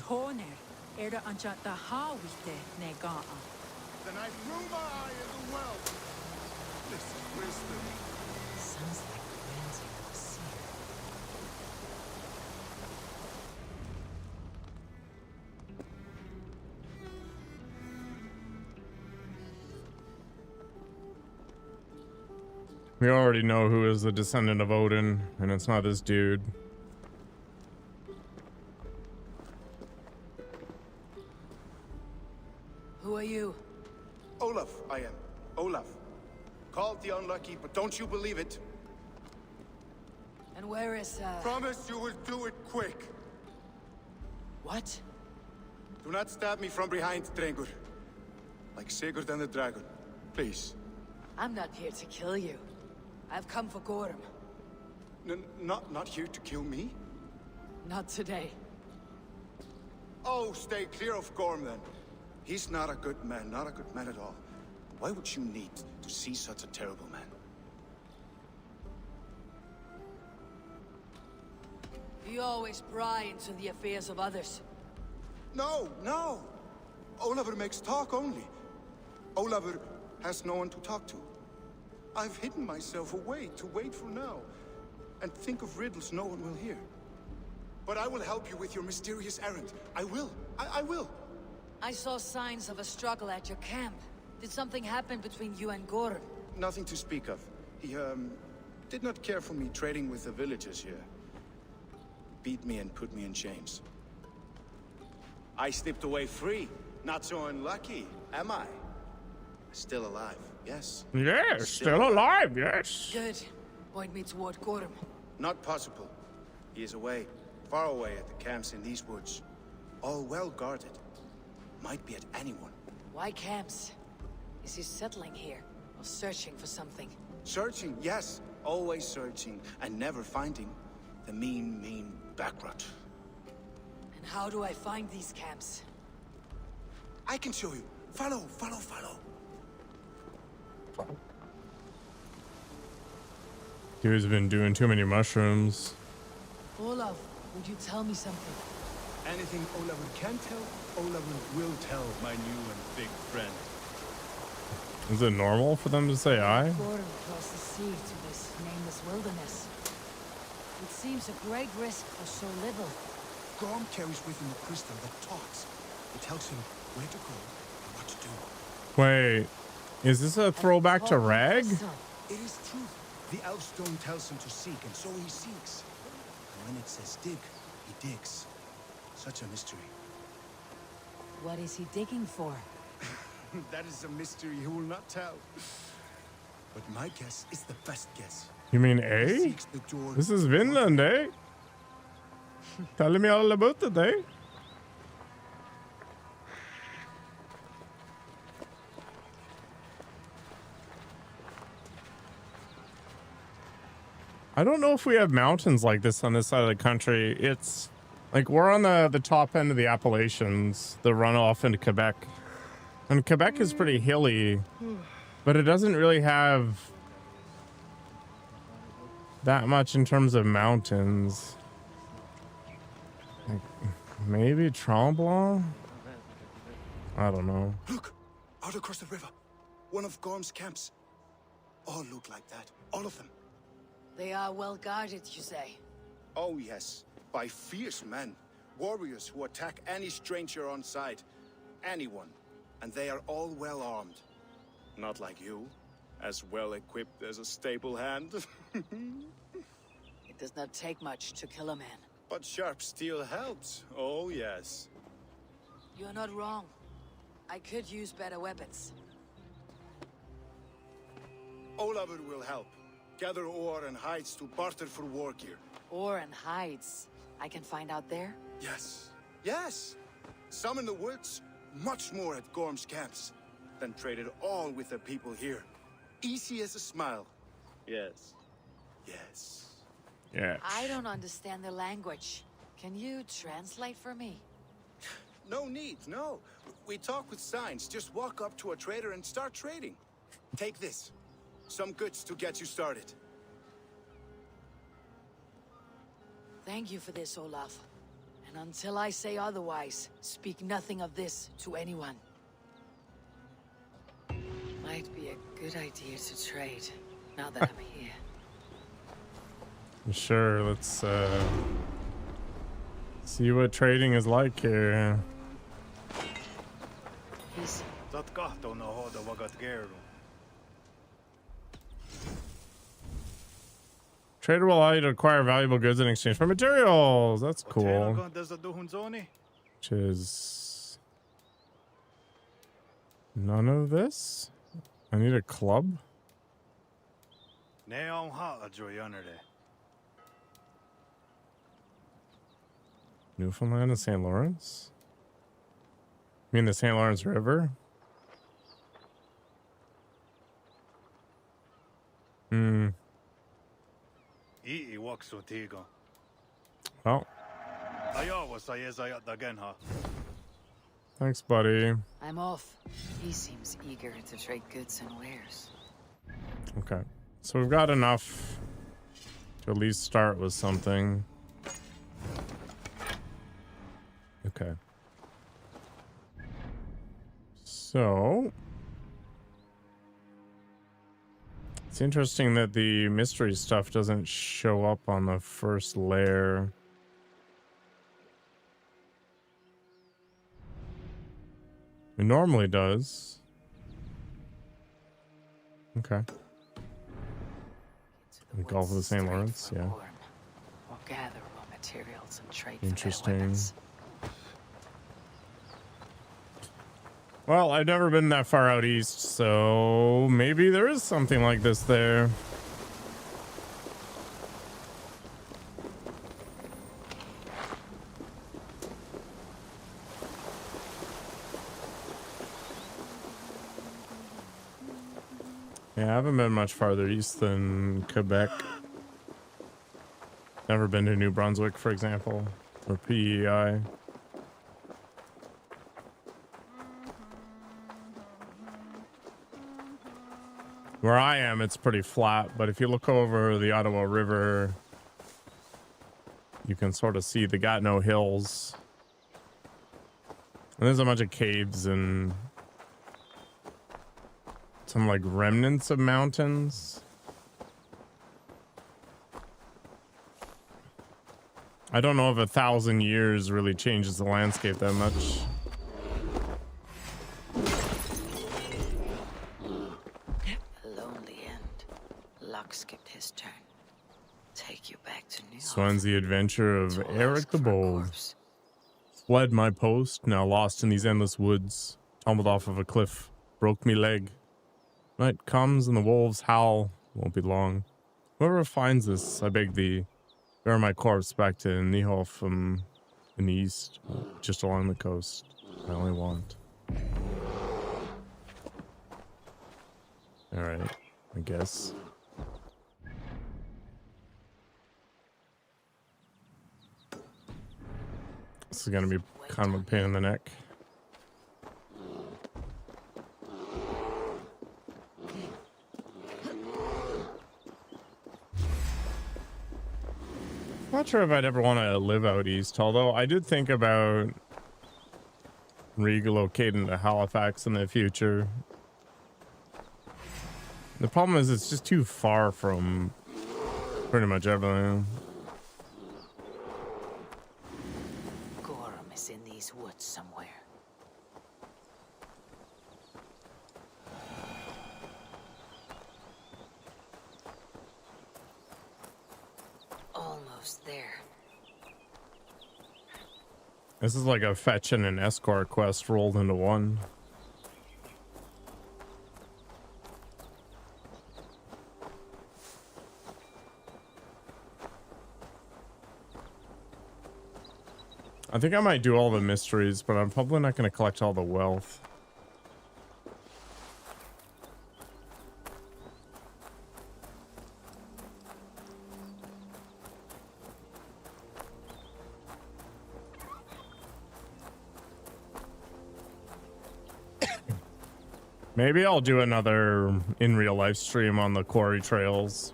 Then I threw my eye in the well. This is wisdom. Sounds like the ranting of a seer. We already know who is the descendant of Odin, and it's not this dude. Who are you? Olaf, I am. Olaf. Called the unlucky, but don't you believe it? And where is, Promise you will do it quick. What? Do not stab me from behind, Drengur. Like Sigurd and the dragon. Please. I'm not here to kill you. I've come for Gorm. Not here to kill me? Not today. Oh, stay clear of Gorm then. He's not a good man, not a good man at all. Why would you need to see such a terrible man? You always pry into the affairs of others. No, no! Olafur makes talk only. Olafur has no one to talk to. I've hidden myself away to wait for now, and think of riddles no one will hear. But I will help you with your mysterious errand. I will. I will. I saw signs of a struggle at your camp. Did something happen between you and Gorm? Nothing to speak of. He, did not care for me trading with the villagers here. Beat me and put me in chains. I slipped away free. Not so unlucky, am I? Still alive, yes. Yes, still alive, yes. Good. Point me toward Gorm. Not possible. He is away, far away at the camps in these woods. All well guarded. Might be at anyone. Why camps? Is he settling here, or searching for something? Searching, yes. Always searching, and never finding. The mean backrot. And how do I find these camps? I can show you. Follow. Dude's been doing too many mushrooms. Olaf, would you tell me something? Anything Olafur can tell, Olafur will tell my new and big friend. Is it normal for them to say I? Gorm crossed the sea to this nameless wilderness. It seems a great risk for so little. Gorm carries with him a crystal that talks. It tells him where to go and what to do. Wait, is this a throwback to Rag? It is truth. The elf stone tells him to seek, and so he seeks. And when it says dig, he digs. Such a mystery. What is he digging for? That is a mystery he will not tell. But my guess is the best guess. You mean He A? seeks the door. This is Vinland, eh? Telling me all about it, eh? I don't know if we have mountains like this on this side of the country. It's like we're on the top end of the Appalachians, the runoff into Quebec. And Quebec is pretty hilly, but it doesn't really have that much in terms of mountains. Like, maybe Tremblant? I don't know. Look! Out across the river. One of Gorm's camps. all look like that. All of them. They are well guarded, you say? Oh yes, by fierce men. Warriors who attack any stranger on sight. Anyone. And they are all well armed. Not like you. As well equipped as a stable hand. It does not take much to kill a man. But sharp steel helps. Oh yes. You're not wrong. I could use better weapons. Olavur will help. Gather ore and hides to barter for war gear. Ore and hides. I can find out there? Yes. Yes! Some in the woods, much more at Gorm's camps. Then traded all with the people here. Easy as a smile. Yes. Yes. Yeah. I don't understand the language. Can you translate for me? No need, no. We talk with signs. Just walk up to a trader and start trading. Take this. Some goods to get you started. Thank you for this, Olaf. And until I say otherwise, speak nothing of this to anyone. Might be a good idea to trade, now that I'm here. Sure, let's see what trading is like here. He's... Trader will allow you to acquire valuable goods in exchange for materials. That's cool. Which is none of this. I need a club. Newfoundland and St. Lawrence? You mean the St. Lawrence River? Hmm. Well. Thanks, buddy. I'm off. He seems eager to trade goods and wares. Okay. So we've got enough to at least start with something. Okay. So it's interesting that the mystery stuff doesn't show up on the first layer. It normally does. Okay. The Gulf of the St. Lawrence, yeah. We'll gather raw materials and trade Interesting. Well, I've never been that far out east, so maybe there is something like this there. Yeah, I haven't been much farther east than Quebec. Never been to New Brunswick, for example, or PEI. Where I am, it's pretty flat, but if you look over the Ottawa River, you can sort of see the Gatineau Hills. And there's a bunch of caves and some like remnants of mountains. I don't know if 1,000 years really changes the landscape that much. Skipped his turn. Take you back to New York. So ends the adventure of Eric the Bold. Fled my post, now lost in these endless woods. Tumbled off of a cliff, broke me leg. Night comes and the wolves howl. Won't be long. Whoever finds this, I beg thee, bear my corpse back to Nihof in the east, just along the coast. I only want. All right, I guess. This is going to be kind of a pain in the neck. Not sure if I'd ever want to live out east, although I did think about relocating to Halifax in the future. The problem is it's just too far from pretty much everything. Gorm is in these woods somewhere. Almost there. This is like a fetch and an escort quest rolled into one. I think I might do all the mysteries, but I'm probably not going to collect all the wealth. Maybe I'll do another in real life stream on the quarry trails.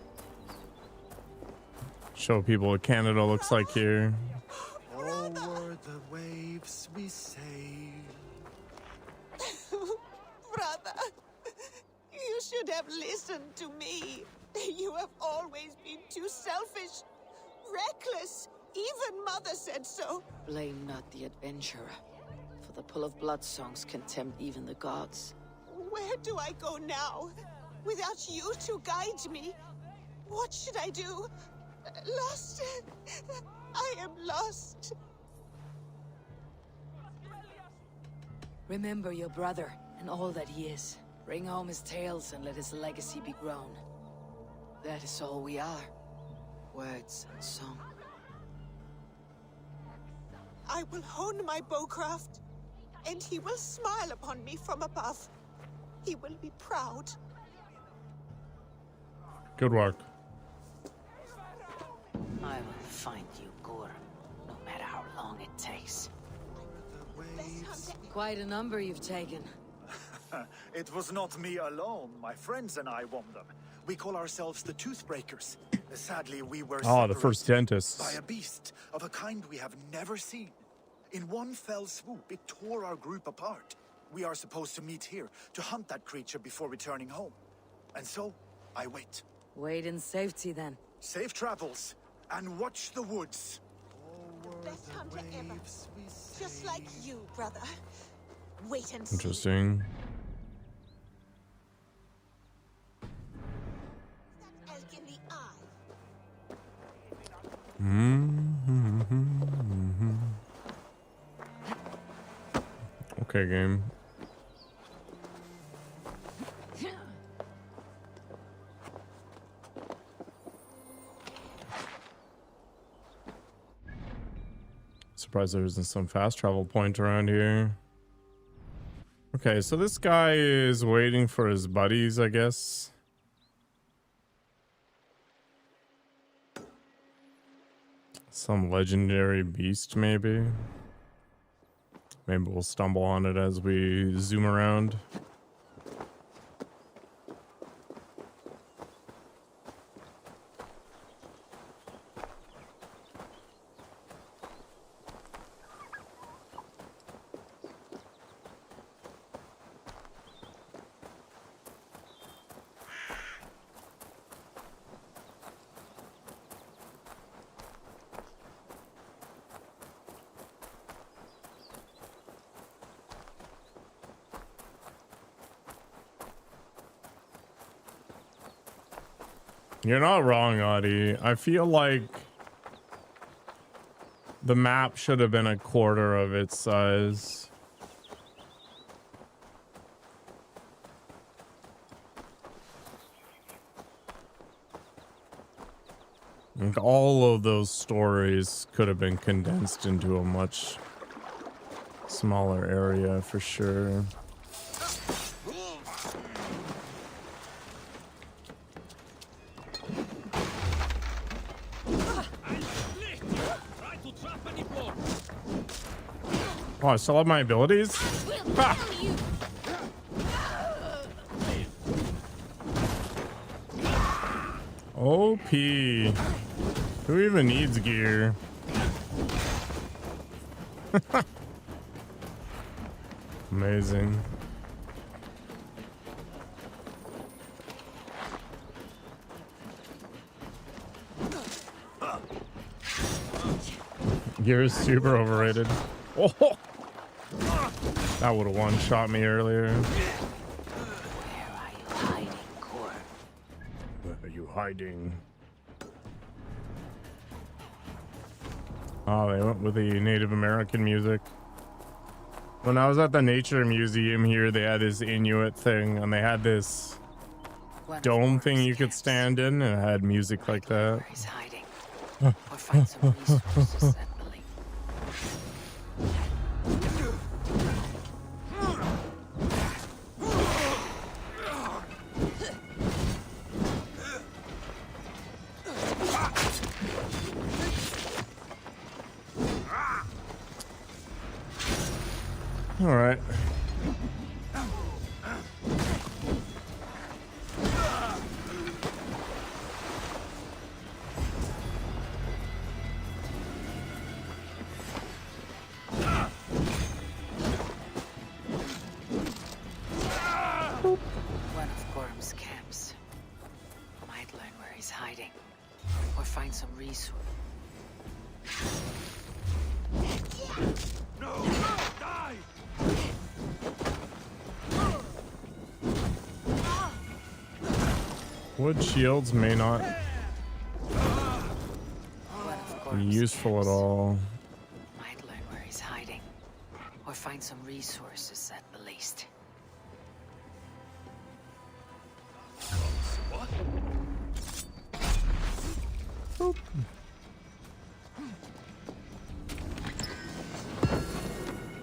Show people what Canada looks like here. Over the waves we sail. Brother, you should have listened to me. You have always been too selfish, reckless. Even Mother said so. Blame not the adventurer, for the pull of blood songs can tempt even the gods. Where do I go now? Without you to guide me? What should I do? Lost. I am lost. Remember your brother and all that he is. Bring home his tales and let his legacy be grown. That is all we are. Words and song. I will hone my bowcraft, and he will smile upon me from above. He will be proud. Good work. I will find you, Gorm, no matter how long it takes. Quite a number you've taken. It was not me alone. My friends and I won them. We call ourselves the Toothbreakers. Sadly, we were Oh, the first dentists. by a beast of a kind we have never seen. In one fell swoop, it tore our group apart. We are supposed to meet here to hunt that creature before returning home. And so, I wait. Wait in safety then. Safe travels, and watch the woods. The best hunter ever. Just like you, brother. Wait and see. Interesting. That elk in the eye. Okay, game. Surprised there isn't some fast travel point around here. Okay, so this guy is waiting for his buddies, I guess. Some legendary beast, maybe. Maybe we'll stumble on it as we zoom around. You're not wrong, Audie. I feel like the map should have been a quarter of its size. Like all of those stories could have been condensed into a much smaller area for sure. Oh, I still have my abilities? Ha! OP. Who even needs gear? Amazing. Gear is super overrated. Oh, that would have one-shot me earlier. Where are you hiding? Oh, they went with the Native American music. When I was at the Nature Museum here, they had this Inuit thing, and they had this dome thing you could stand in, and it had music like that. Or find some resources at the lake. All right. One of Gorm's camps. Might learn where he's hiding. Or find some resource. No! Die! Wood shields may not be useful at all. Might learn where he's hiding. Or find some resources at the least. What? Boop.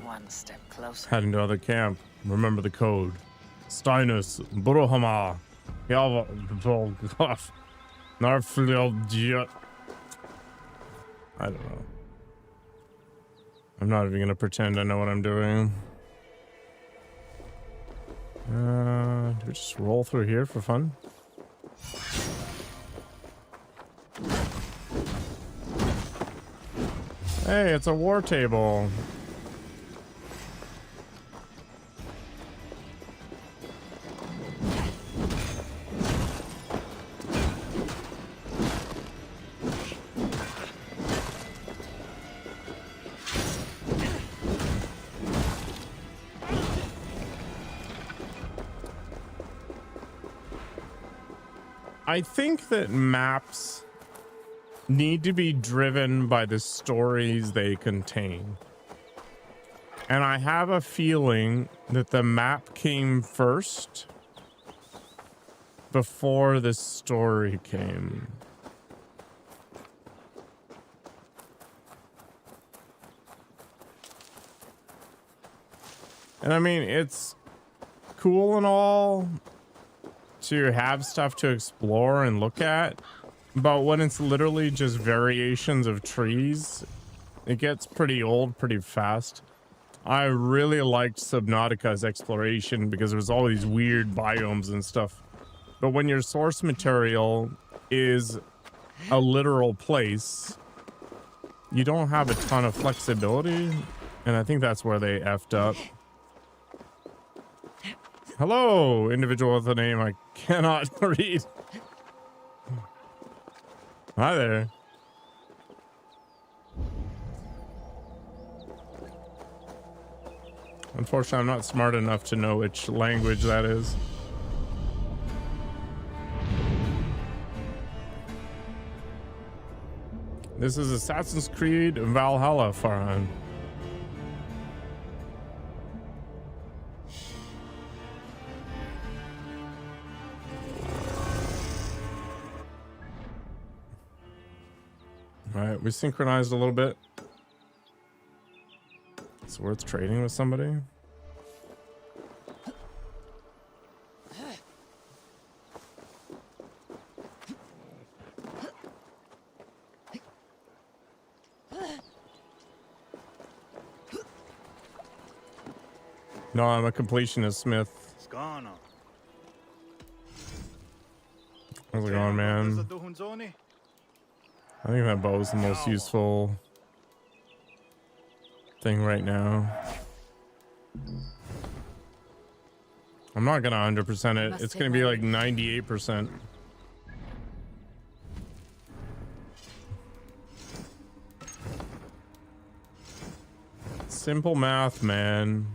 One step closer. Heading to other camp. Remember the code. Steinus, Bruhama, Yalva, Narflil. I don't know. I'm not even gonna pretend I know what I'm doing. Do we just roll through here for fun? Hey, it's a war table. I think that maps need to be driven by the stories they contain. And I have a feeling that the map came first before the story came. And I mean, it's cool and all to have stuff to explore and look at, but when it's literally just variations of trees, it gets pretty old pretty fast. I really liked Subnautica's exploration because there was all these weird biomes and stuff. But when your source material is a literal place, you don't have a ton of flexibility, and I think that's where they effed up. Hello, individual with a name I cannot read. Hi there. Unfortunately, I'm not smart enough to know which language that is. This is Assassin's Creed Valhalla, Farhan. All right, we synchronized a little bit. It's worth trading with somebody. No, I'm a completionist, Smith. How's it going, man? I think that bow is the most useful thing right now. I'm not gonna 100% it. It's gonna be like 98%. simple math, man.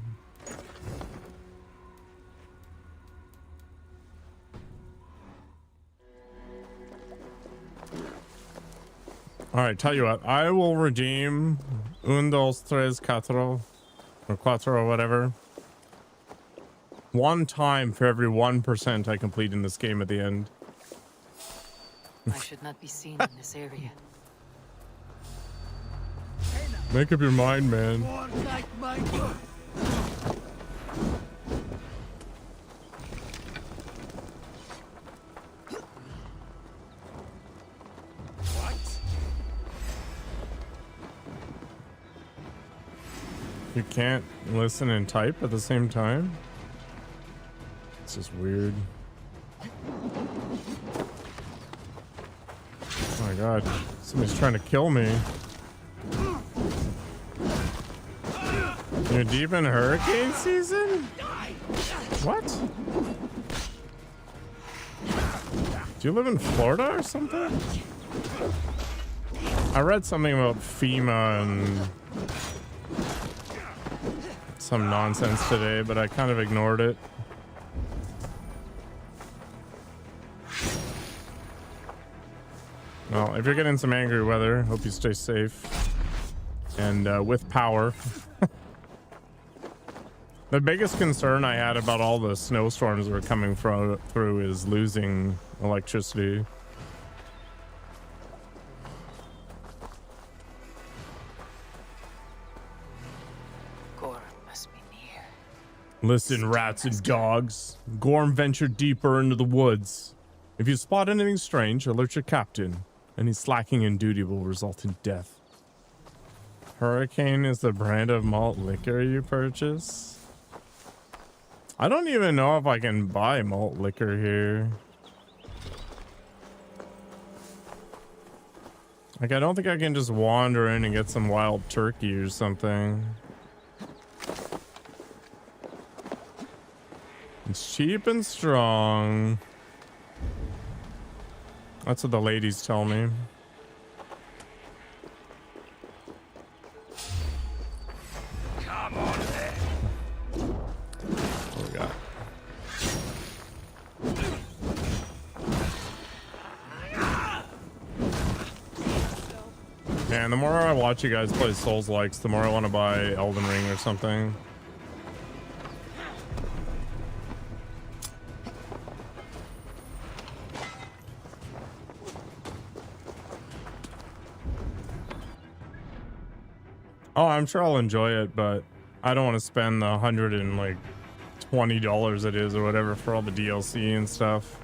All right, tell you what, I will redeem un, dos, tres, cuatro, or cuatro, or whatever. One time for every 1% I complete in this game at the end. I should not be seen in this area. Make up your mind, man. You can't listen and type at the same time? It's just weird. Oh my god. Somebody's trying to kill me. You're deep in hurricane season? What? Do you live in Florida or something? I read something about FEMA and some nonsense today, but I kind of ignored it. Well, if you're getting some angry weather, hope you stay safe and with power. The biggest concern I had about all the snowstorms that were coming through is losing electricity. Gorm must be near. Listen, rats and dogs. Gorm ventured deeper into the woods. If you spot anything strange, alert your captain. Any slacking in duty will result in death. Hurricane is the brand of malt liquor you purchase? I don't even know if I can buy malt liquor here. Like, I don't think I can just wander in and get some wild turkey or something. It's cheap and strong. That's what the ladies tell me. Come on there. What we got? Man, the more I watch you guys play Souls-likes, the more I want to buy Elden Ring or something. Oh, I'm sure I'll enjoy it, but I don't want to spend the $120 it is or whatever for all the DLC and stuff.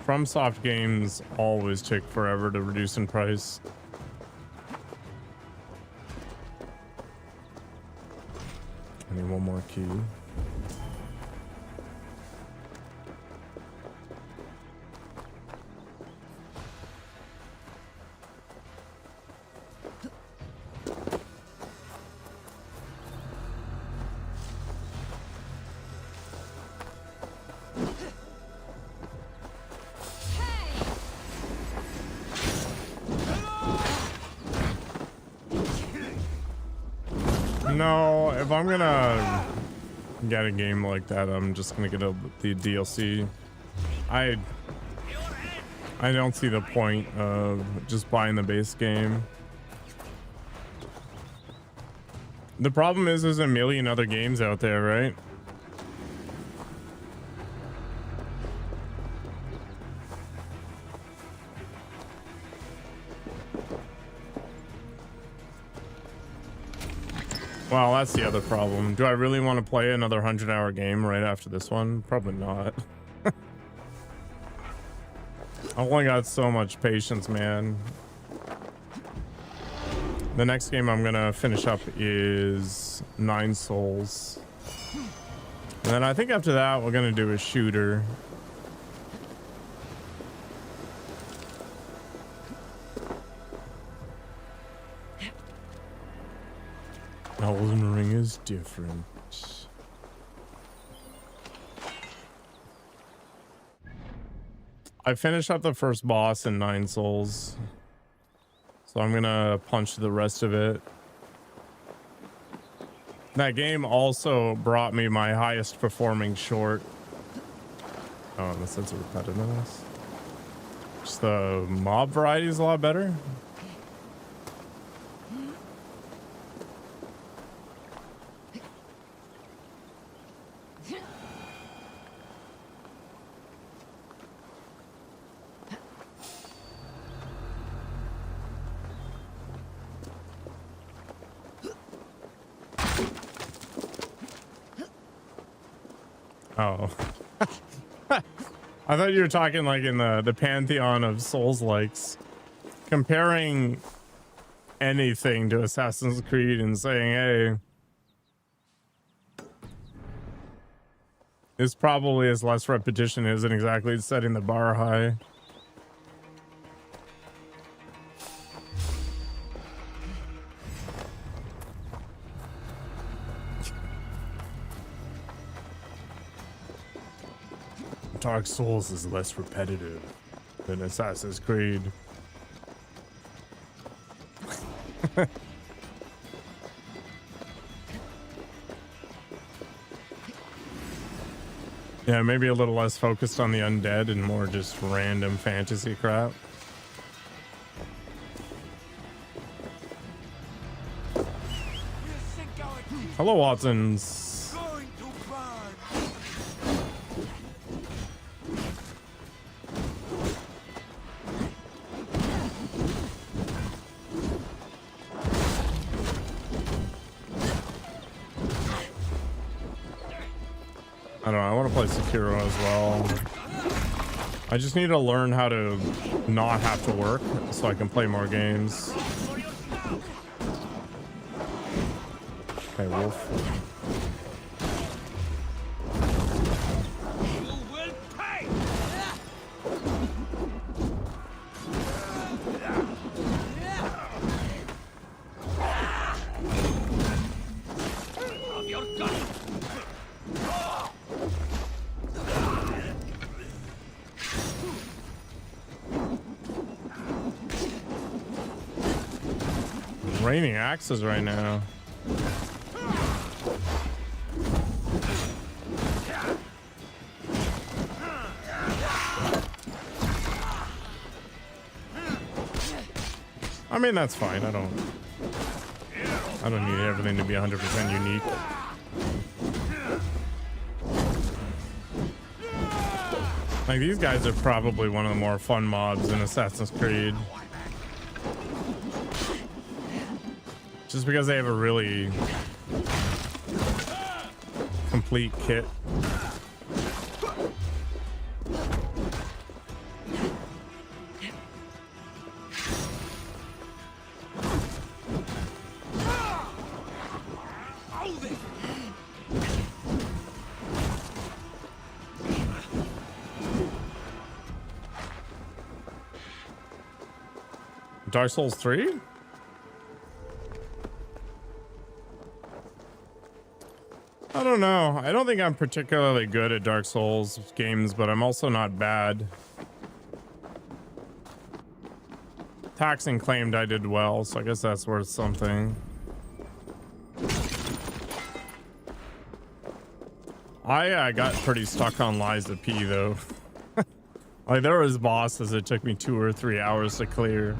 FromSoft games always take forever to reduce in price. I need one more key. No, if I'm gonna get a game like that, I'm just gonna get the DLC. I don't see the point of just buying the base game. The problem is there's a million other games out there, right? Well, that's the other problem. Do I really want to play another 100-hour game right after this one? Probably not. I've only got so much patience, man. The next game I'm gonna finish up is 9 Souls. And then I think after that we're gonna do a shooter. Elden Ring is different. I finished up the first boss in 9 Souls. So I'm gonna punch the rest of it. That game also brought me my highest performing short. Oh, in the sense of repetitiveness. Just the mob variety is a lot better. Oh. I thought you were talking like in the pantheon of Souls likes, comparing anything to Assassin's Creed and saying, hey, this probably is less repetition isn't exactly setting the bar high. Dark Souls is less repetitive than Assassin's Creed. Yeah, maybe a little less focused on the undead and more just random fantasy crap. Hello, Watsons. I don't know, I want to play Sekiro as well. I just need to learn how to not have to work so I can play more games. Okay, Wolf. Raining axes right now. I mean, that's fine. I don't need everything to be 100% unique. Like, these guys are probably one of the more fun mobs in Assassin's Creed. Just because they have a really complete kit. Dark Souls 3? I don't know. I don't think I'm particularly good at Dark Souls games, but I'm also not bad. Taxing claimed I did well, so I guess that's worth something. I got pretty stuck on Liza P though. Like, there was bosses that took me 2 or 3 hours to clear.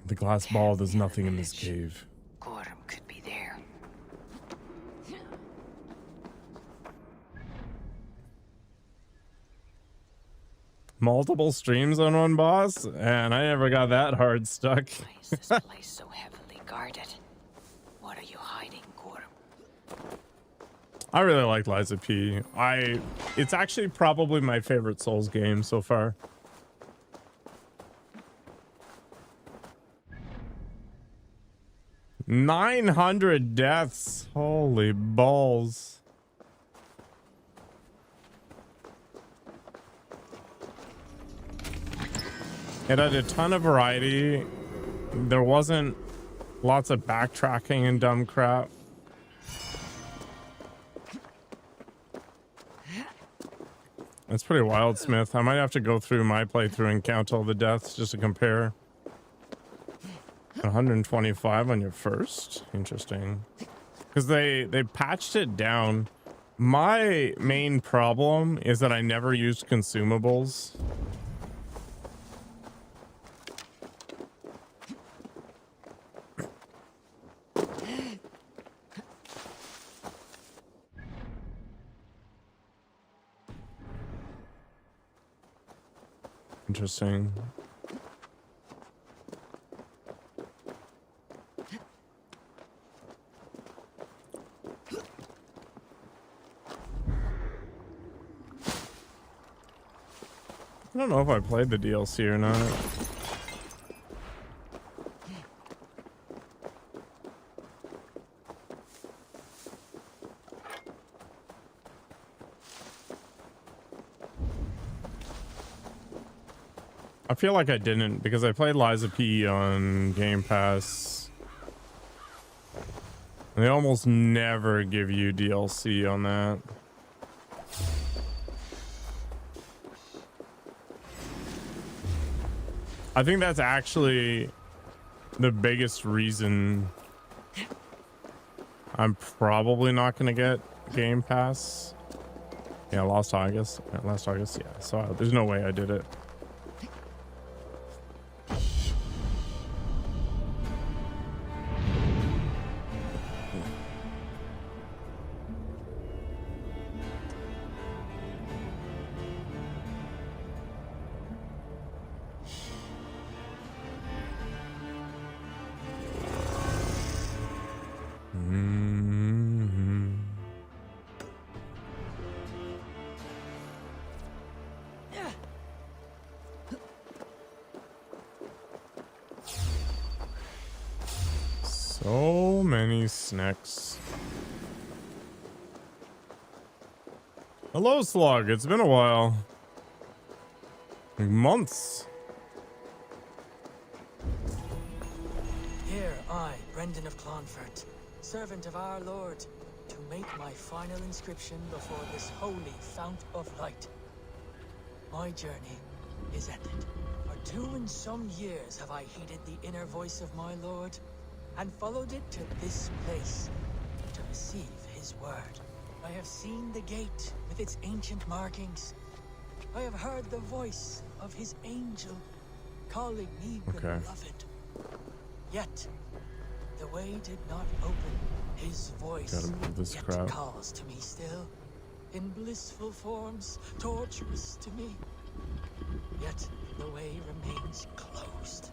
The glass ball does nothing in this cave. Gorm could be there. Multiple streams on one boss? And I never got that hard stuck. Why is this place so heavily guarded? What are you hiding, Gorm? I really like Liza P. It's actually probably my favorite Souls game so far. $900 deaths. Holy balls. It had a ton of variety. There wasn't lots of backtracking and dumb crap. That's pretty wild, Smith. I might have to go through my playthrough and count all the deaths just to compare. 125 on your first. Interesting. Because they patched it down. My main problem is that I never used consumables. Interesting. I don't know if I played the DLC or not. I feel like I didn't because I played Lies of P on Game Pass. And they almost never give you DLC on that. I think that's actually the biggest reason I'm probably not going to get Game Pass. Yeah, last August. Yeah, so there's no way I did it. So many snacks. Hello, Slug. It's been a while. Like months. Here I, Brendan of Clonfert, servant of our Lord, to make my final inscription before this holy fount of light. My journey is ended. For 2 and some years have I heeded the inner voice of my Lord, and followed it to this place to receive his word. I have seen the gate with its ancient markings. I have heard the voice of his angel calling me beloved. Yet the way did not open. His voice yet calls to me still, in blissful forms, torturous to me. Yet the way remains closed.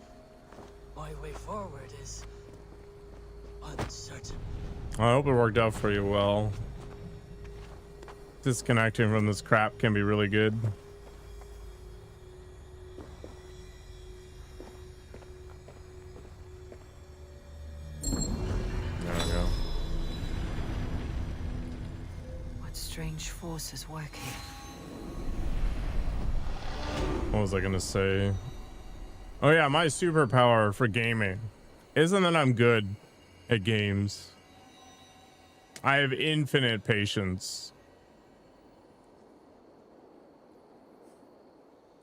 My way forward is uncertain. I hope it worked out for you well. Disconnecting from this crap can be really good. There we go. What strange forces work here? What was I gonna say? Oh yeah, my superpower for gaming isn't that I'm good at games. I have infinite patience.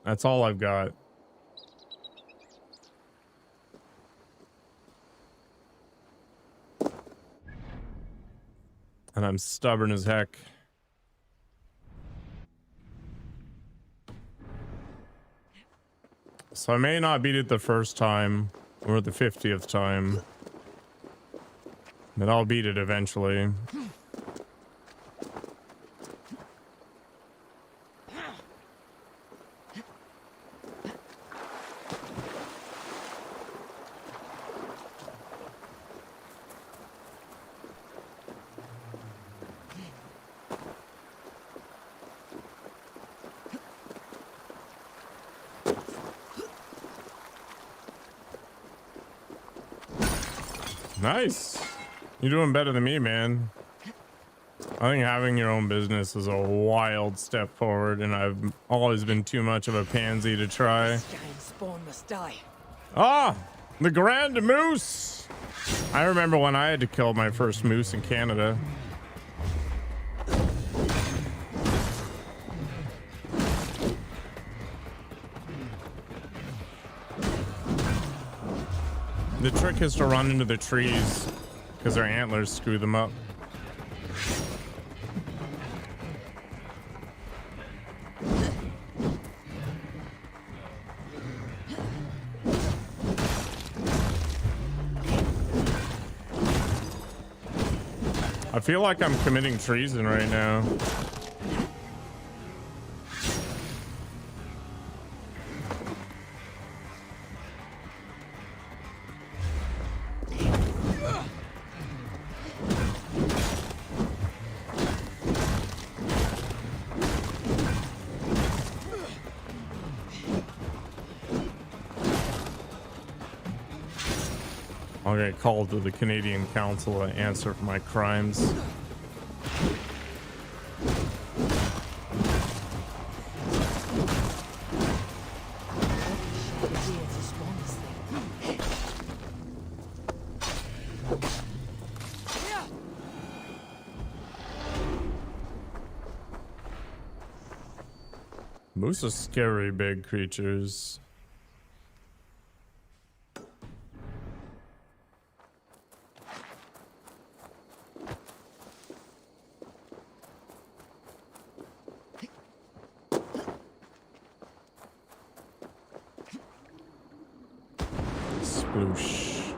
That's all I've got. And I'm stubborn as heck. So I may not beat it the first time or the 50th time. But I'll beat it eventually. Nice. You're doing better than me, man. I think having your own business is a wild step forward, and I've always been too much of a pansy to try. Giant spawn must die. Ah, the Grand Moose. I remember when I had to kill my first moose in Canada. The trick is to run into the trees because their antlers screw them up. I feel like I'm committing treason right now. I'll get called to the Canadian Council to answer for my crimes. Moose are scary big creatures. Sploosh.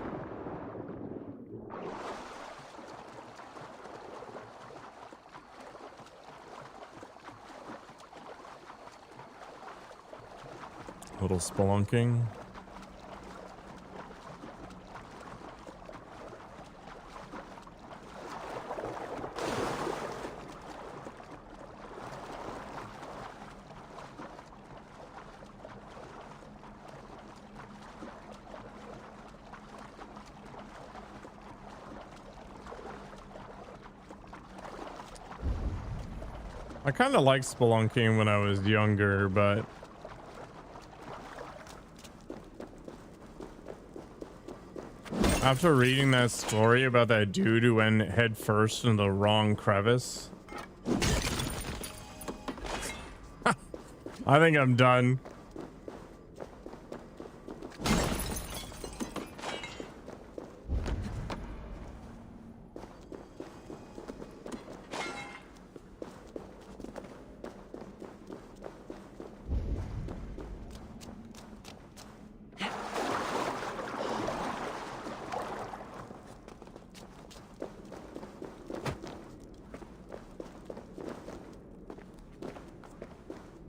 Little spelunking. I kind of liked spelunking when I was younger, but after reading that story about that dude who went head first in the wrong crevice, I think I'm done.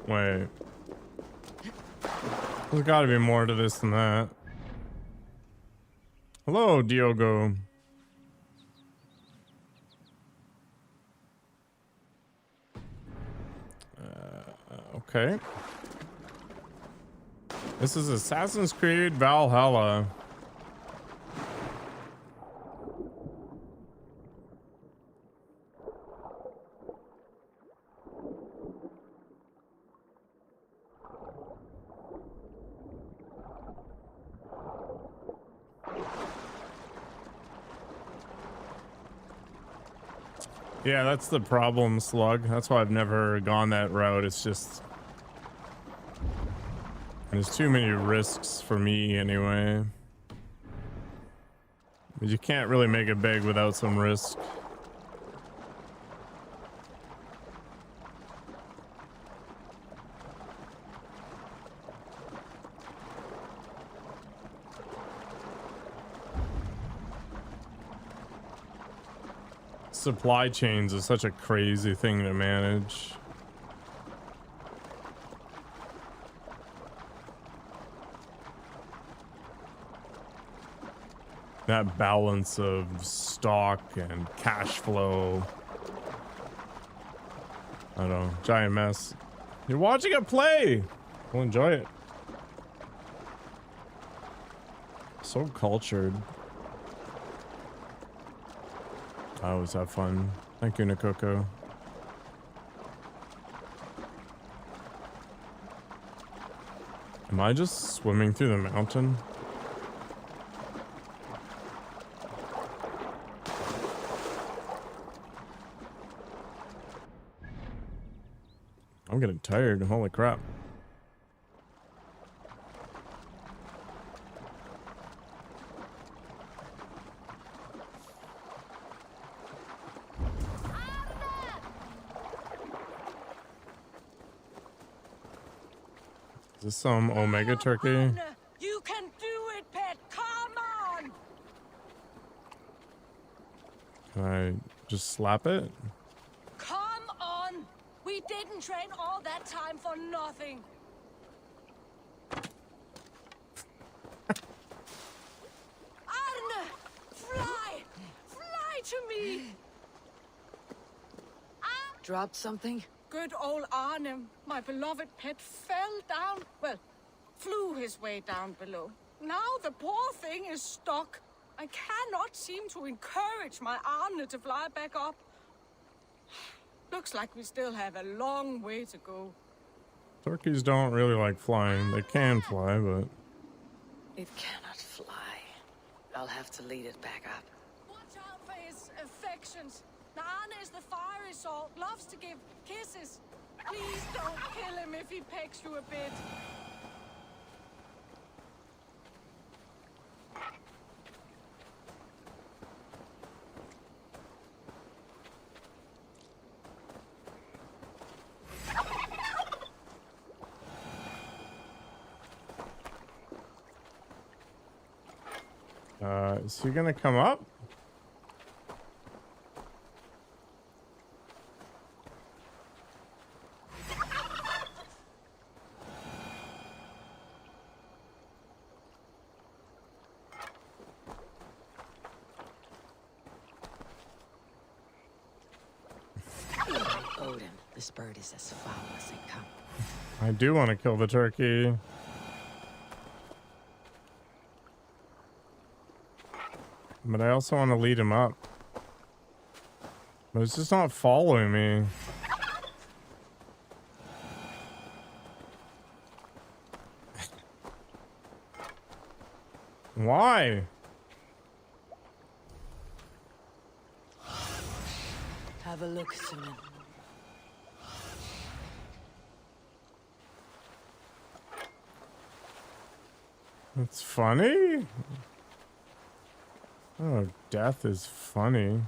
Wait. There's got to be more to this than that. Hello, Diogo. Okay. This is Assassin's Creed Valhalla. Yeah, that's the problem, Slug. That's why I've never gone that route. It's just there's too many risks for me anyway. But you can't really make it big without some risk. Supply chains is such a crazy thing to manage. That balance of stock and cash flow. I don't know, giant mess. You're watching it play. We'll enjoy it. So cultured. I always have fun. Thank you, Nikoko. Am I just swimming through the mountain? I'm getting tired. Holy crap. Is this some Omega turkey? You can do it, pet. Come on. Can I just slap it? Come on. We didn't train all that time for nothing. Arne, fly. Fly to me. Dropped something? Good old Arne, my beloved pet, fell down. Well, flew his way down below. Now the poor thing is stuck. I cannot seem to encourage my Arne to fly back up. Looks like we still have a long way to go. Turkeys don't really like flying. They can fly, but... It cannot fly. I'll have to lead it back up. Watch out for his affections. Arne is the fiery salt, loves to give kisses. Please don't kill him if he pecks you a bit. Is he gonna come up? Odin, this bird is as foul as they come. I do want to kill the turkey. But I also want to lead him up. But it's just not following me. Why? Have a look, Sunan. It's funny? Oh, death is funny.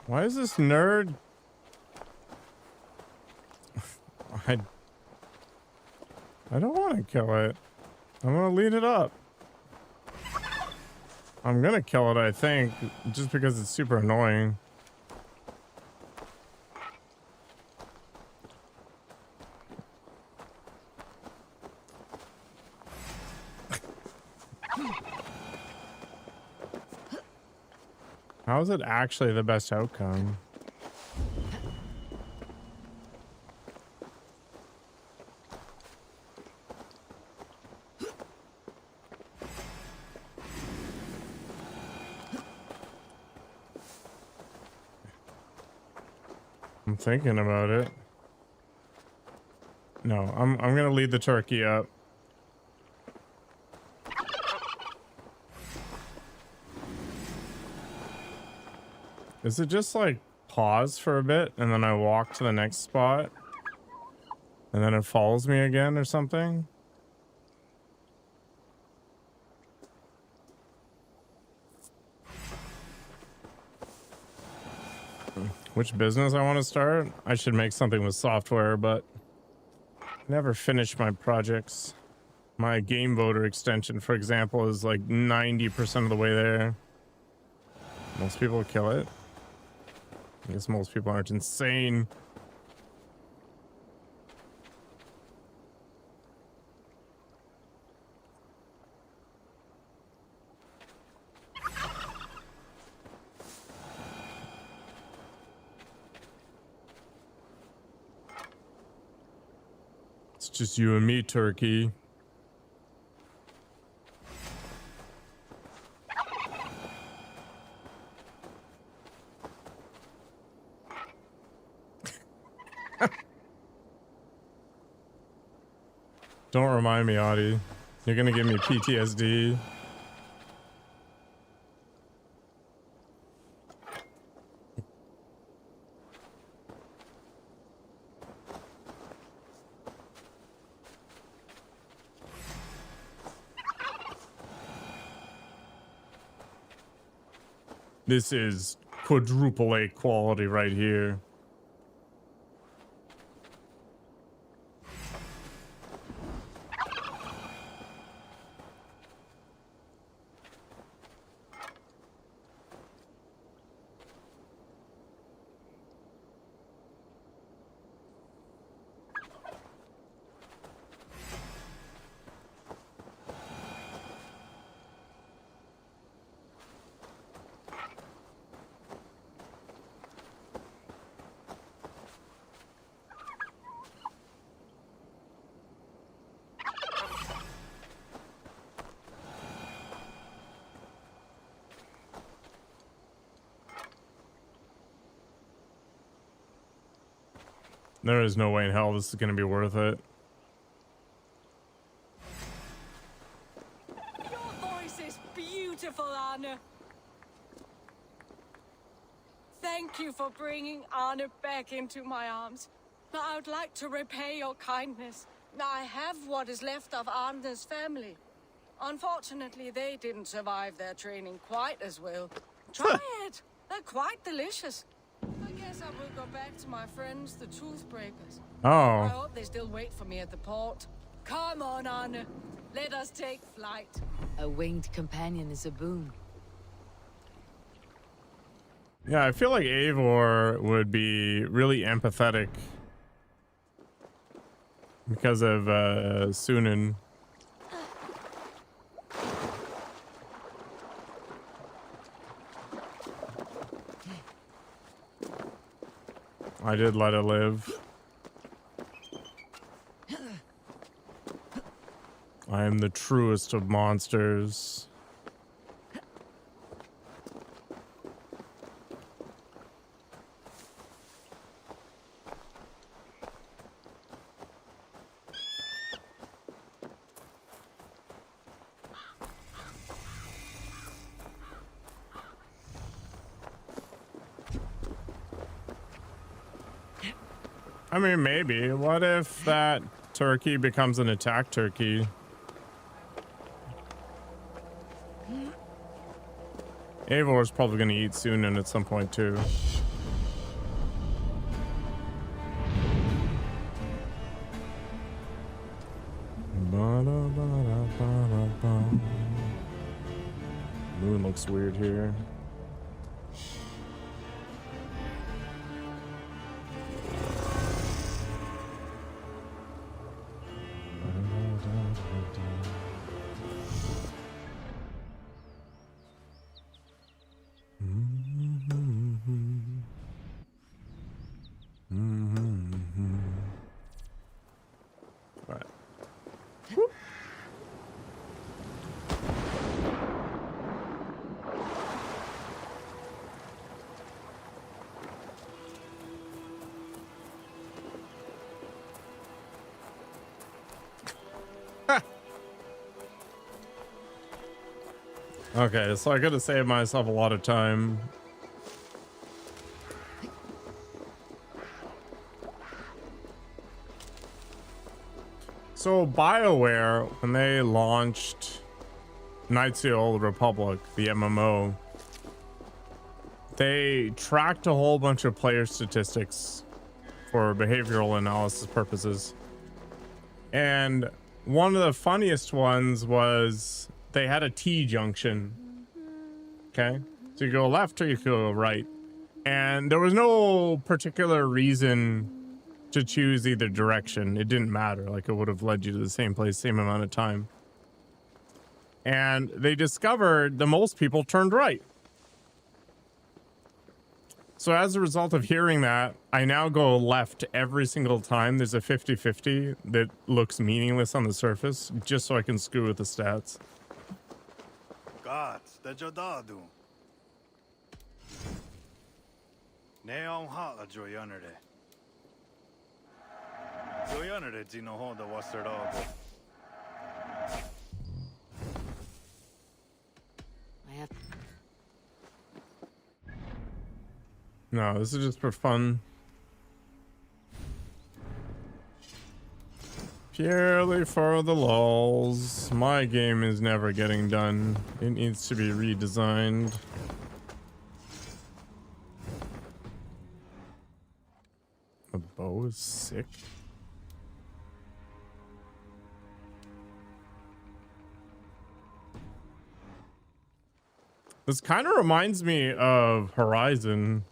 Why is this nerd? I don't want to kill it. I'm gonna lead it up. I'm gonna kill it, I think, just because it's super annoying. How is it actually the best outcome? I'm thinking about it. No, I'm gonna lead the turkey up. Is it just like pause for a bit and then I walk to the next spot and then it follows me again or something? Which business I want to start? I should make something with software, but I never finish my projects. My game voter extension, for example, is like 90% of the way there. Most people kill it. I guess most people aren't insane. It's just you and me, turkey. Don't remind me, Audie. You're gonna give me PTSD. This is quadruple A quality right here. There is no way in hell this is going to be worth it. Your voice is beautiful, Anna. Thank you for bringing Anna back into my arms. Now, I would like to repay your kindness. I have what is left of Anna's family. Unfortunately, they didn't survive their training quite as well. Try it. They're quite delicious. I guess I will go back to my friends, the Toothbreakers. Oh. I hope they still wait for me at the port. Come on, Anna. Let us take flight. A winged companion is a boon. Yeah, I feel like Eivor would be really empathetic because of Sunan. I did let it live. I am the truest of monsters. I mean, maybe. What if that turkey becomes an attack turkey? Eivor's probably going to eat Sunan at some point, too. Moon looks weird here. Okay, so I gotta save myself a lot of time. So BioWare, when they launched Knights of the Old Republic, the MMO, they tracked a whole bunch of player statistics for behavioral analysis purposes. And one of the funniest ones was they had a T-junction. Okay, so you go left or you go right, and there was no particular reason to choose either direction. It didn't matter. Like, it would have led you to the same place, same amount of time. And they discovered that most people turned right. So as a result of hearing that, I now go left every single time there's a 50-50 that looks meaningless on the surface, just so I can screw with the stats. God, that's your dog doing. Neon hot joy under there. Joy under there, Gino Honda was their dog. No, this is just for fun. Purely for the lulz. My game is never getting done. It needs to be redesigned. The bow is sick. This kind of reminds me of Horizon.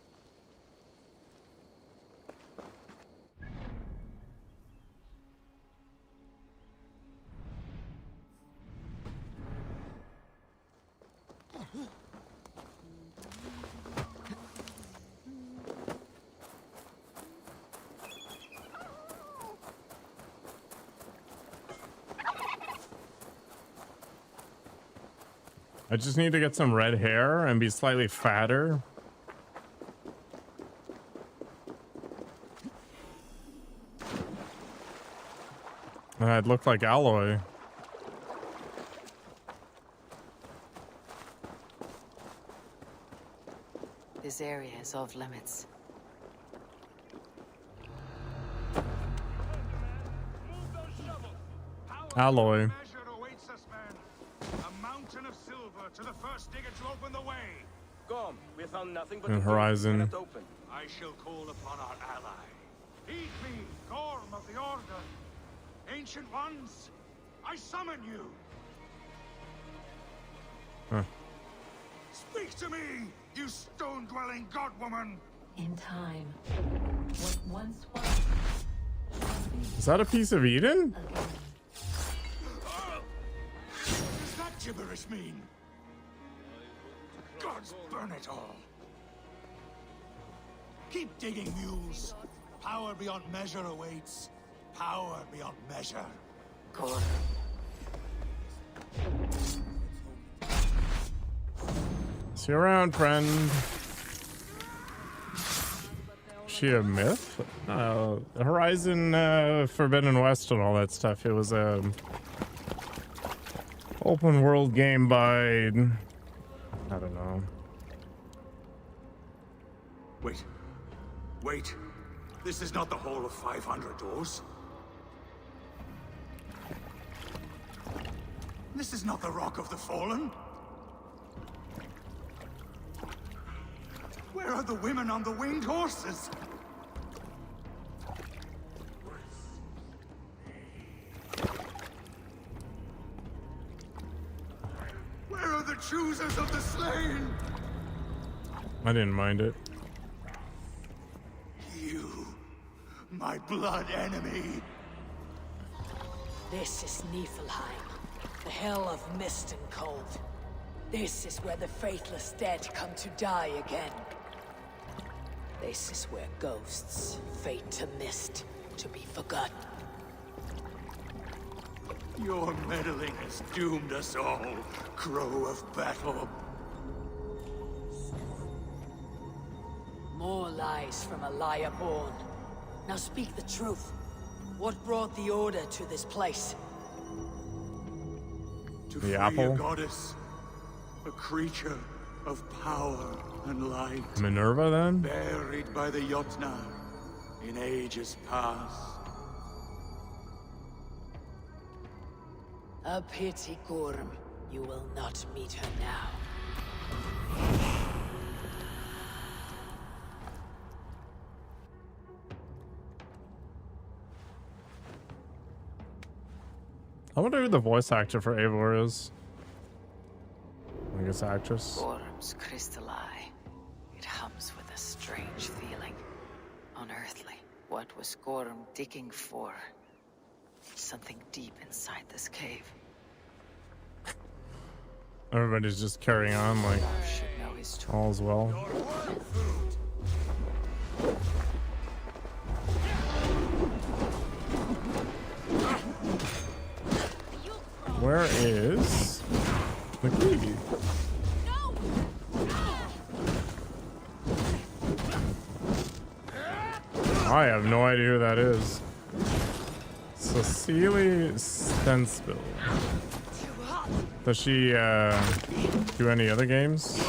I just need to get some red hair and be slightly fatter. It looked like alloy. This area is off limits. Alloy. A mountain of silver to the first digger to open the way. Gorm, we found nothing but And Horizon. open. I shall call upon our ally. Heed me, Gorm of the Order. Ancient ones, I summon you. Huh. Speak to me, you stone-dwelling godwoman. In time, what once was. Is that a piece of Eden? What does that gibberish mean? Gods burn it all. Keep digging, mules. Power beyond measure awaits. Power beyond measure. Gorm. See you around, friend. She a myth? Horizon, Forbidden West and all that stuff. It was a open world game by, I don't know. Wait. Wait. This is not the Hall of 500 Doors. This is not the Rock of the Fallen. Where are the women on the winged horses? Where are the choosers of the slain? I didn't mind it. You, my blood enemy. This is Niflheim, the hell of mist and cold. This is where the faithless dead come to die again. This is where ghosts fade to mist, to be forgotten. Your meddling has doomed us all, crow of battle. More lies from a liar born. Now speak the truth. What brought the Order to this place? To The free apple? a goddess, a creature of power and light. Minerva, then? Buried by the Jotnar in ages past. A pity, Gorm. You will not meet her now. I wonder who the voice actor for Eivor is. I guess actress. Gorm's crystal eye. It hums with a strange feeling. Unearthly. What was Gorm digging for? Something deep inside this cave. Everybody's just carrying on like all's well. Where is the key? I have no idea who that is. Cecily Stenspill. Does she do any other games?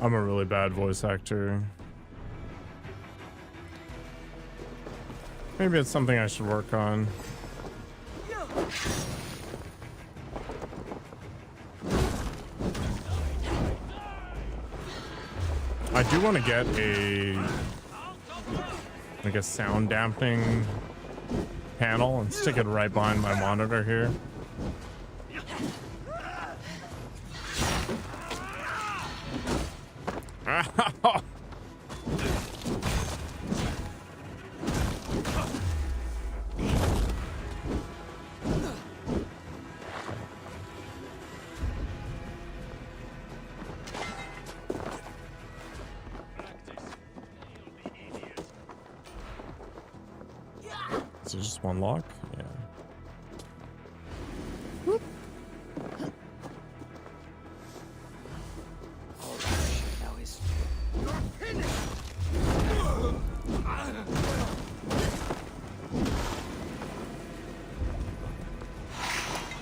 I'm a really bad voice actor. Maybe it's something I should work on. I do want to get a sound dampening panel and stick it right behind my monitor here. Is it just one lock? Yeah. Your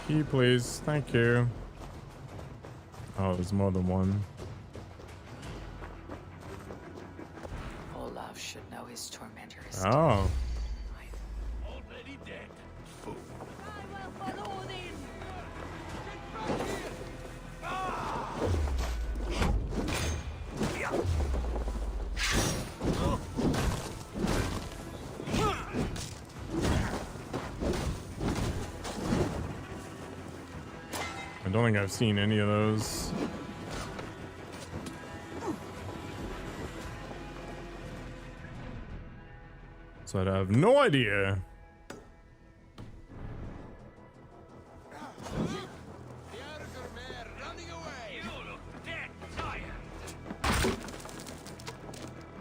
Key, please. Thank you. Oh, there's more than one. Olaf should know his tormentor is Oh. Already dead. Fool. I don't think I've seen any of those. So I'd have no idea.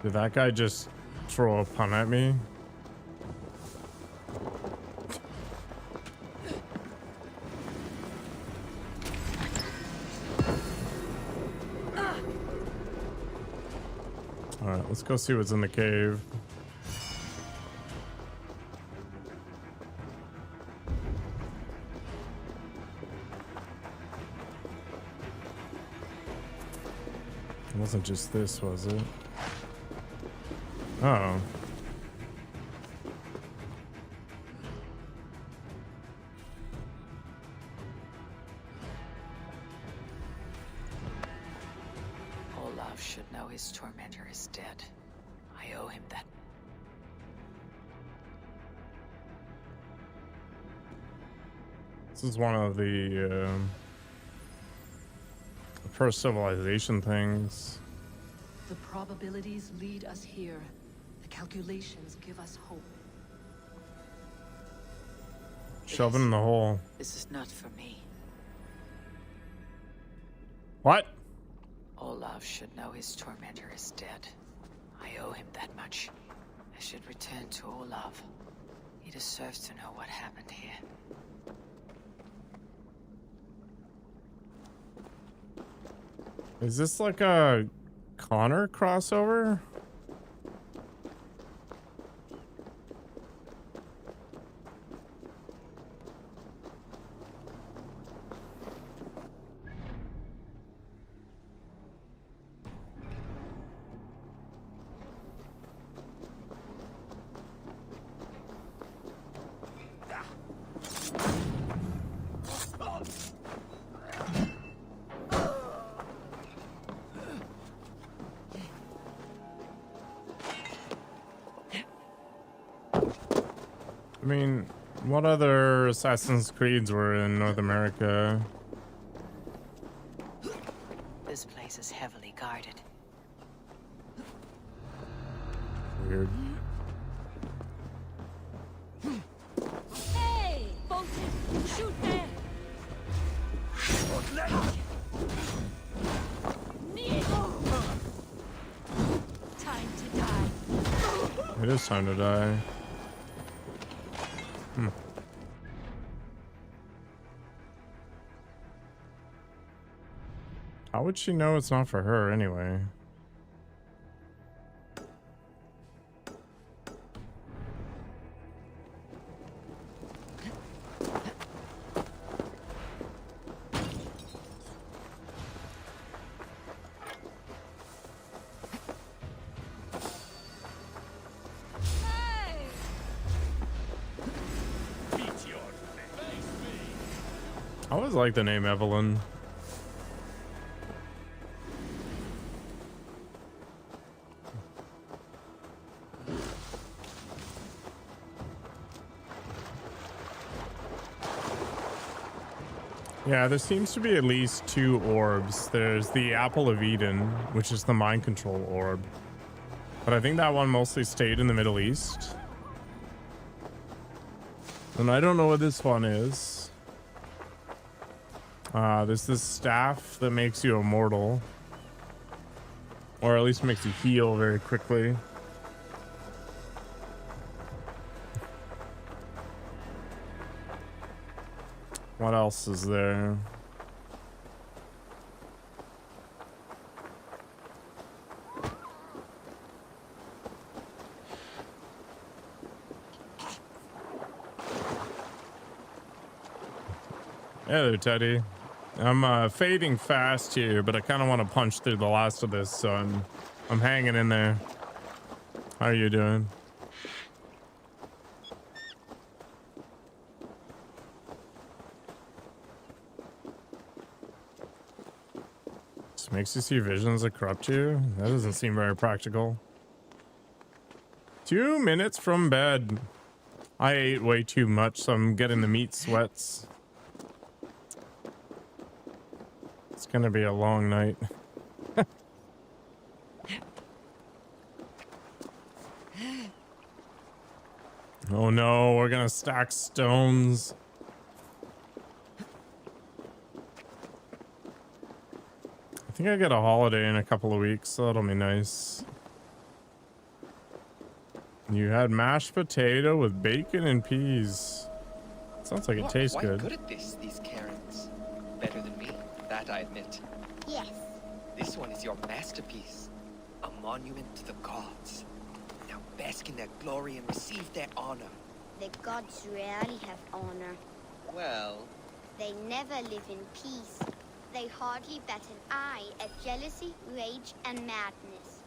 Did that guy just throw a pun at me? Alright, let's go see what's in the cave. It wasn't just this, was it? Oh. Olaf should know his tormentor is dead. I owe him that. This is one of the first civilization things. The probabilities lead us here. The calculations give us hope. Shove it in the hole. This is not for me. What? Olaf should know his tormentor is dead. I owe him that much. I should return to Olaf. He deserves to know what happened here. Is this like a Connor crossover? I mean, what other Assassin's Creeds were in North America? This place is heavily guarded. Weird. Hey! Bolted! Shoot there! Time to die. It is time to die. How would she know it's not for her anyway? I always like the name Evelyn. Yeah, there seems to be at least 2 orbs. There's the Apple of Eden, which is the mind control orb. But I think that one mostly stayed in the Middle East. And I don't know what this one is. There's this staff that makes you immortal. Or at least makes you heal very quickly. What else is there? Hello, Teddy. I'm fading fast here, but I kind of want to punch through the last of this, so I'm hanging in there. How are you doing? This makes you see visions that corrupt you? That doesn't seem very practical. 2 minutes from bed. I ate way too much, so I'm getting the meat sweats. It's gonna be a long night. Oh no, we're gonna stack stones. I think I get a holiday in a couple of weeks, so that'll be nice. You had mashed potato with bacon and peas. Sounds like it tastes good. Quite good at this, these Karens. Better than me, that I admit. Yes. This one is your masterpiece. A monument to the gods. Now bask in their glory and receive their honor. The gods rarely have honor. Well... They never live in peace. They hardly bat an eye at jealousy, rage, and madness.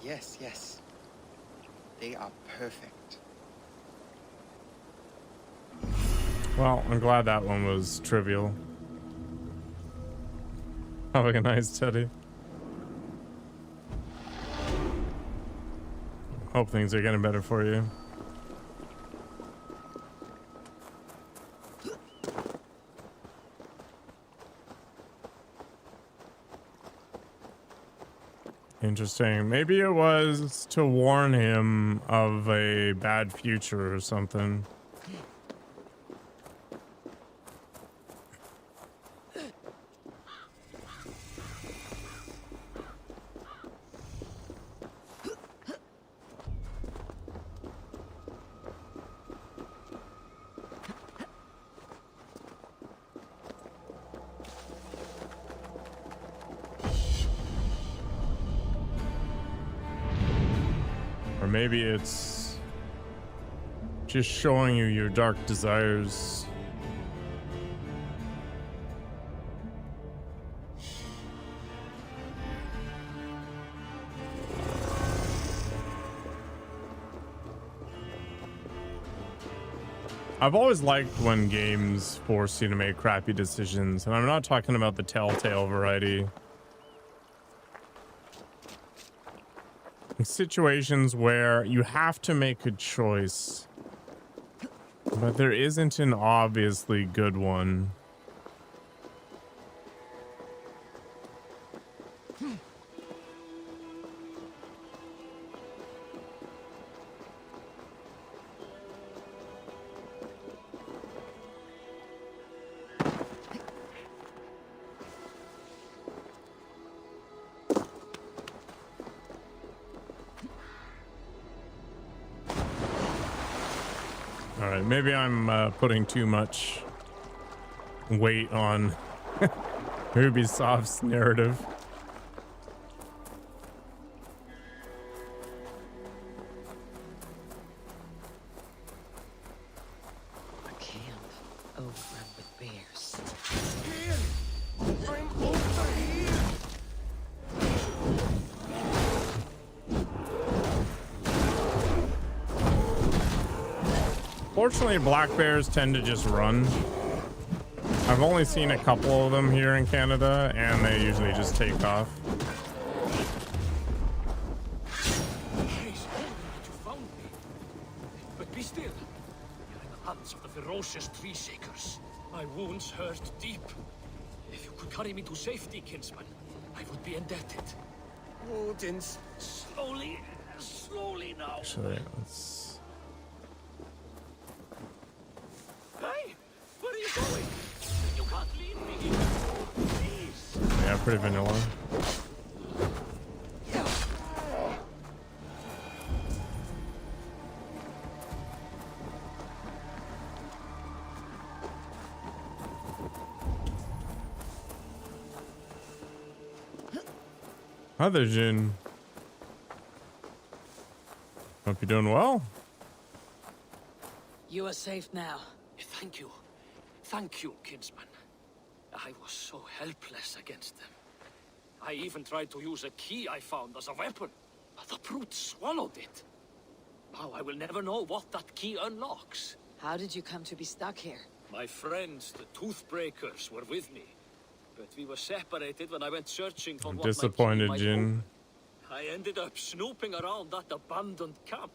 Yes, yes. They are perfect. Well, I'm glad that one was trivial. Have a nice Teddy. Hope things are getting better for you. Interesting. Maybe it was to warn him of a bad future or something. Maybe it's just showing you your dark desires. I've always liked when games force you to make crappy decisions, and I'm not talking about the Telltale variety. Situations where you have to make a choice, but there isn't an obviously good one. Maybe I'm putting too much weight on Ubisoft's narrative. A camp overrun with bears. I'm over here! Fortunately, black bears tend to just run. I've only seen a couple of them here in Canada, and they usually just take off. You found me. But be still. You're in the hands of the ferocious tree shakers. My wounds hurt deep. If you could carry me to safety, kinsman, I would be indebted. Odin's slowly now. Actually, let's... Hey, where are you going? You can't leave me. Please. Yeah, pretty vanilla. Hi there, Jin. Hope you're doing well. You are safe now. Thank you. Thank you, kinsman. I was so helpless against them. I even tried to use a key I found as a weapon, but the brute swallowed it. Now I will never know what that key unlocks. How did you come to be stuck here? My friends, the Toothbreakers, were with me, but we were separated when I went searching for I'm what my key disappointed, might Jin. hold. I ended up snooping around that abandoned camp,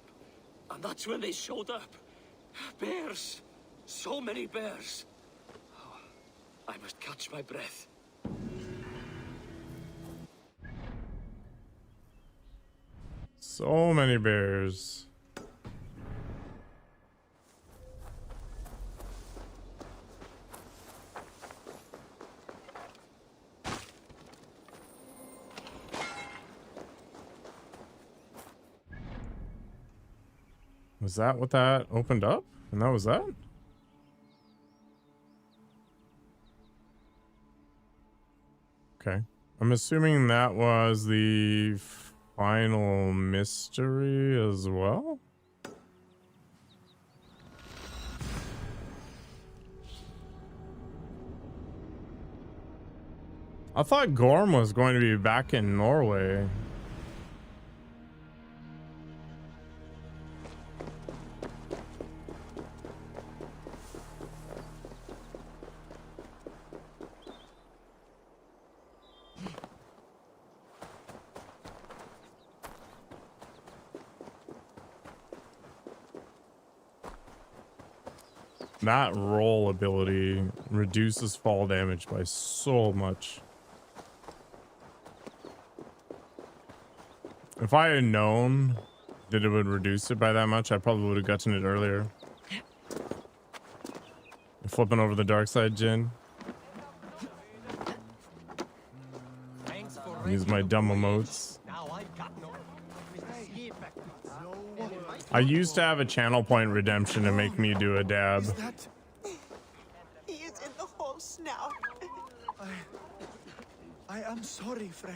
and that's when they showed up. Bears! So many bears! Oh, I must catch my breath. So many bears. Was that what that opened up? And that was that? Okay. I'm assuming that was the final mystery as well? I thought Gorm was going to be back in Norway. That roll ability reduces fall damage by so much. If I had known that it would reduce it by that much, I probably would have gotten it earlier. You're flipping over the dark side, Jin. Use my dumb emotes. I used to have a channel point redemption to make me do a dab. He is in the halls now. I am sorry, Frey.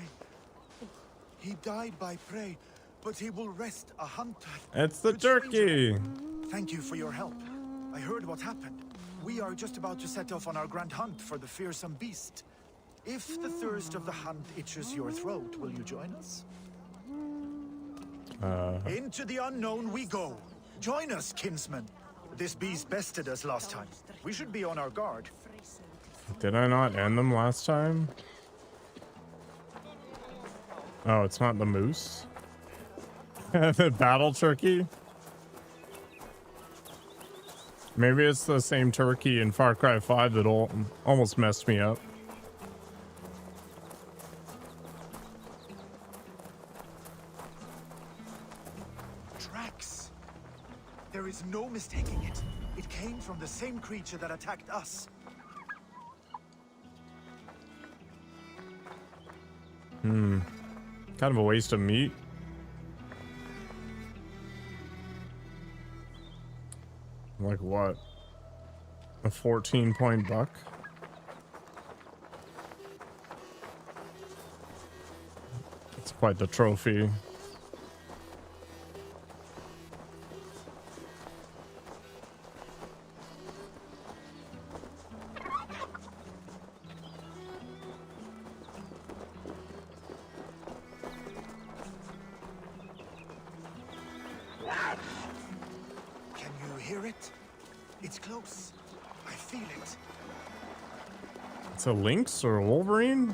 He died by prey, but he will rest a hunter. It's the turkey. Thank you for your help. I heard what happened. We are just about to set off on our grand hunt for the fearsome beast. If the thirst of the hunt itches your throat, will you join us? Into the unknown we go. Join us, kinsman. This beast bested us last time. We should be on our guard. Did I not end them last time? Oh, it's not the moose. The battle turkey. Maybe it's the same turkey in Far Cry 5 that almost messed me up. Tracks. There is no mistaking it. It came from the same creature that attacked us. Kind of a waste of meat. Like what? A 14-point buck? It's quite the trophy. Can you hear it? It's close. I feel it. It's a lynx or a wolverine?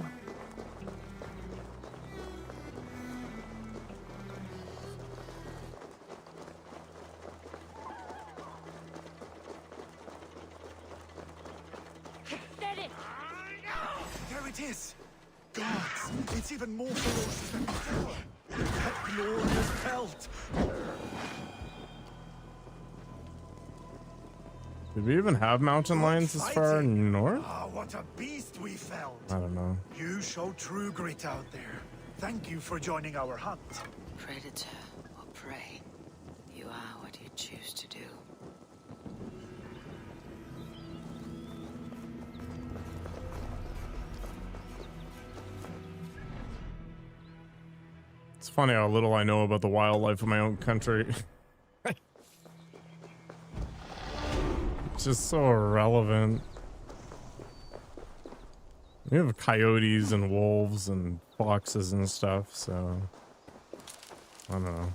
There it is. Gods, it's even more ferocious than before. That glorious pelt. Did we even have mountain lions this far north? Ah, what a beast we felled. I don't know. You show true grit out there. Thank you for joining our hunt. Predator or prey, you are what you choose to do. It's funny how little I know about the wildlife of my own country. It's just so irrelevant. We have coyotes and wolves and foxes and stuff, so I don't know.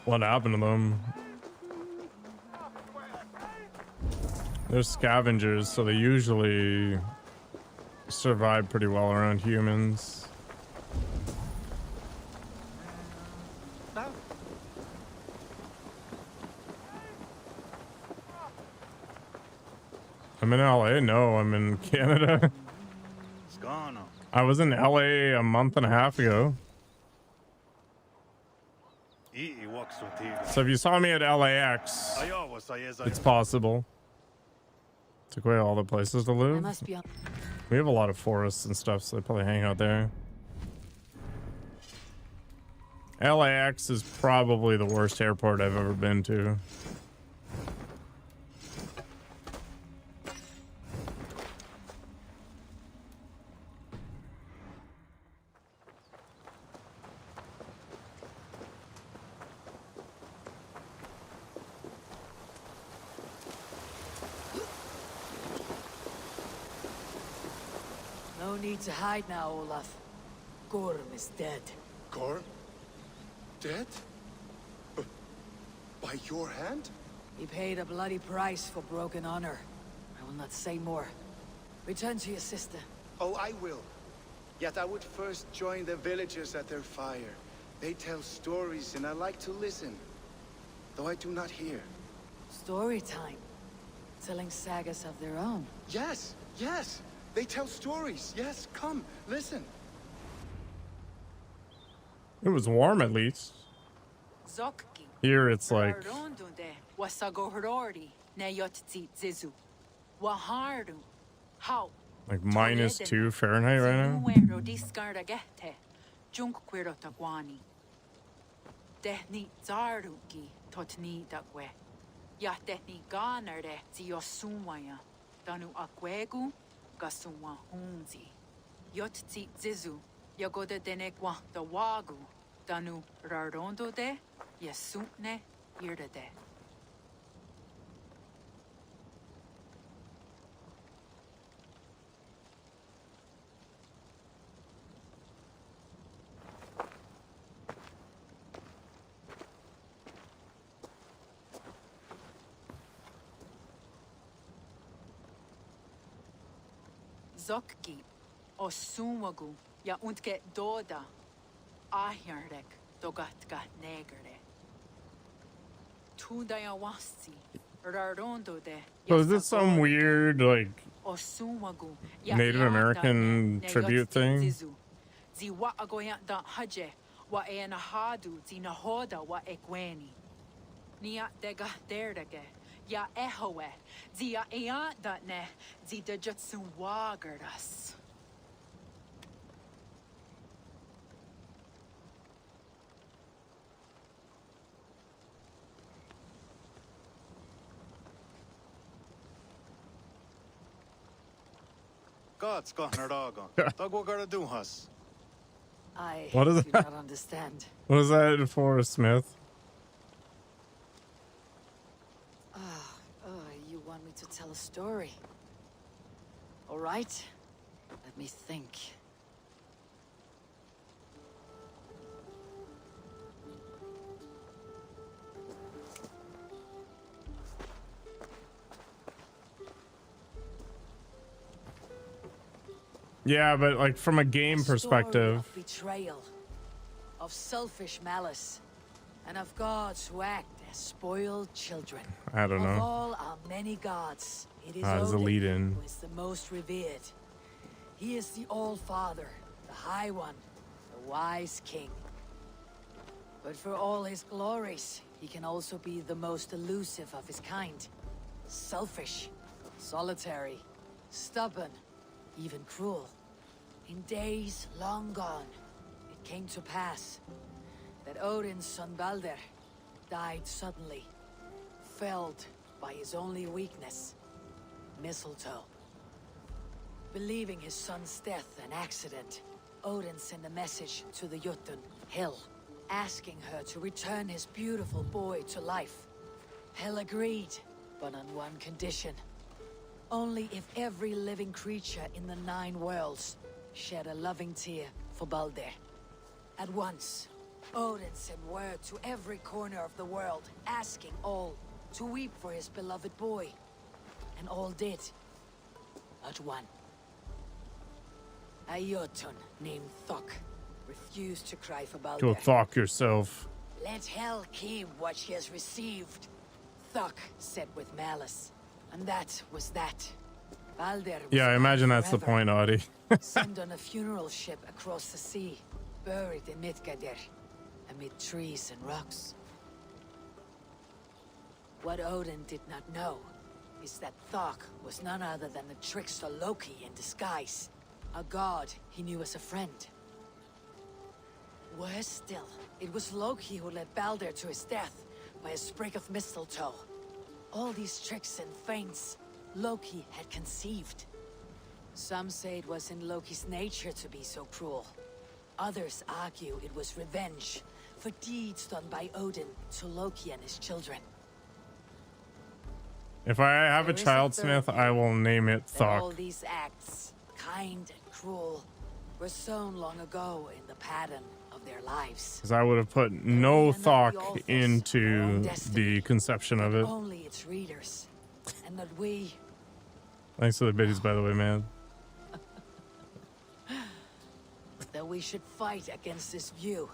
What happened to them? They're scavengers, so they usually survive pretty well around humans. I'm in LA? No, I'm in Canada. What's going on? I was in LA a month and a half ago. So if you saw me at LAX, it's possible. Took away all the places to live. We have a lot of forests and stuff, so they probably hang out there. LAX is probably the worst airport I've ever been to. No need to hide now, Olaf. Gorm is dead. Gorm? Dead? By your hand? He paid a bloody price for broken honor. I will not say more. Return to your sister. Oh, I will. Yet I would first join the villagers at their fire. They tell stories and I like to listen. Though I do not hear. Story time. Telling sagas of their own. Yes, yes. They tell stories. Yes, come, listen. It was warm at least. Here it's like -2 Fahrenheit right now. Gasuma hunzi. Yot tsi zizu. Yagoda denekwa the wagu. Danu rarondo de. Yasutne irda de. Zokki, Osumagu, ya untke doda, Ahjarek, dogatka negere. Tudaya wasti, Rarondo de. So is this some weird like Native American tribute thing? Ziwa agoya da haje, wa enahadu, zinahoda wa ekweni. Nia dega derdege. Ya ehoe, zia eat that ne, zida jutsu wagardas. God's got her dog on. Dog what gotta do us? I What is do that? not understand. What is that for, Smith? You want me to tell a story? All right. Let me think. Yeah, but like from a game perspective. Of betrayal, of selfish malice, and of gods who act as spoiled children. I don't know. Of all our many gods, it is As a Odin lead-in. who is the most revered. He is the All-Father, the High One, the Wise King. But for all his glories, he can also be the most elusive of his kind. Selfish, solitary, stubborn, even cruel. In days long gone, it came to pass that Odin's son Balder died suddenly, felled by his only weakness, mistletoe. Believing his son's death an accident, Odin sent a message to the Jotun, Hel, asking her to return his beautiful boy to life. Hel agreed, but on one condition. Only if every living creature in the 9 worlds shed a loving tear for Balder. At once, Odin sent word to every corner of the world, asking all to weep for his beloved boy. And all did, but one. A Jotun named Thok refused to cry for Balder. Go Thok yourself. Let Hel keep what she has received, Thok said with malice. And that was that. Balder was Yeah, I imagine that's the forever. point, Audie. Sent on a funeral ship across the sea, buried in Midgardr, amid trees and rocks. What Odin did not know is that Thok was none other than the trickster Loki in disguise, a god he knew as a friend. Worse still, it was Loki who led Balder to his death by a sprig of mistletoe. All these tricks and feints Loki had conceived. Some say it was in Loki's nature to be so cruel. Others argue it was revenge for deeds done by Odin to Loki and his children. If I have a There is child third smith, I will name it that all Thok. these acts, kind and cruel, were sown long ago in the pattern of their lives. Because I would have put no Thok into the conception of it. Only its readers, and that we, Thanks for the biddies, by the way, man. that we should fight against this view.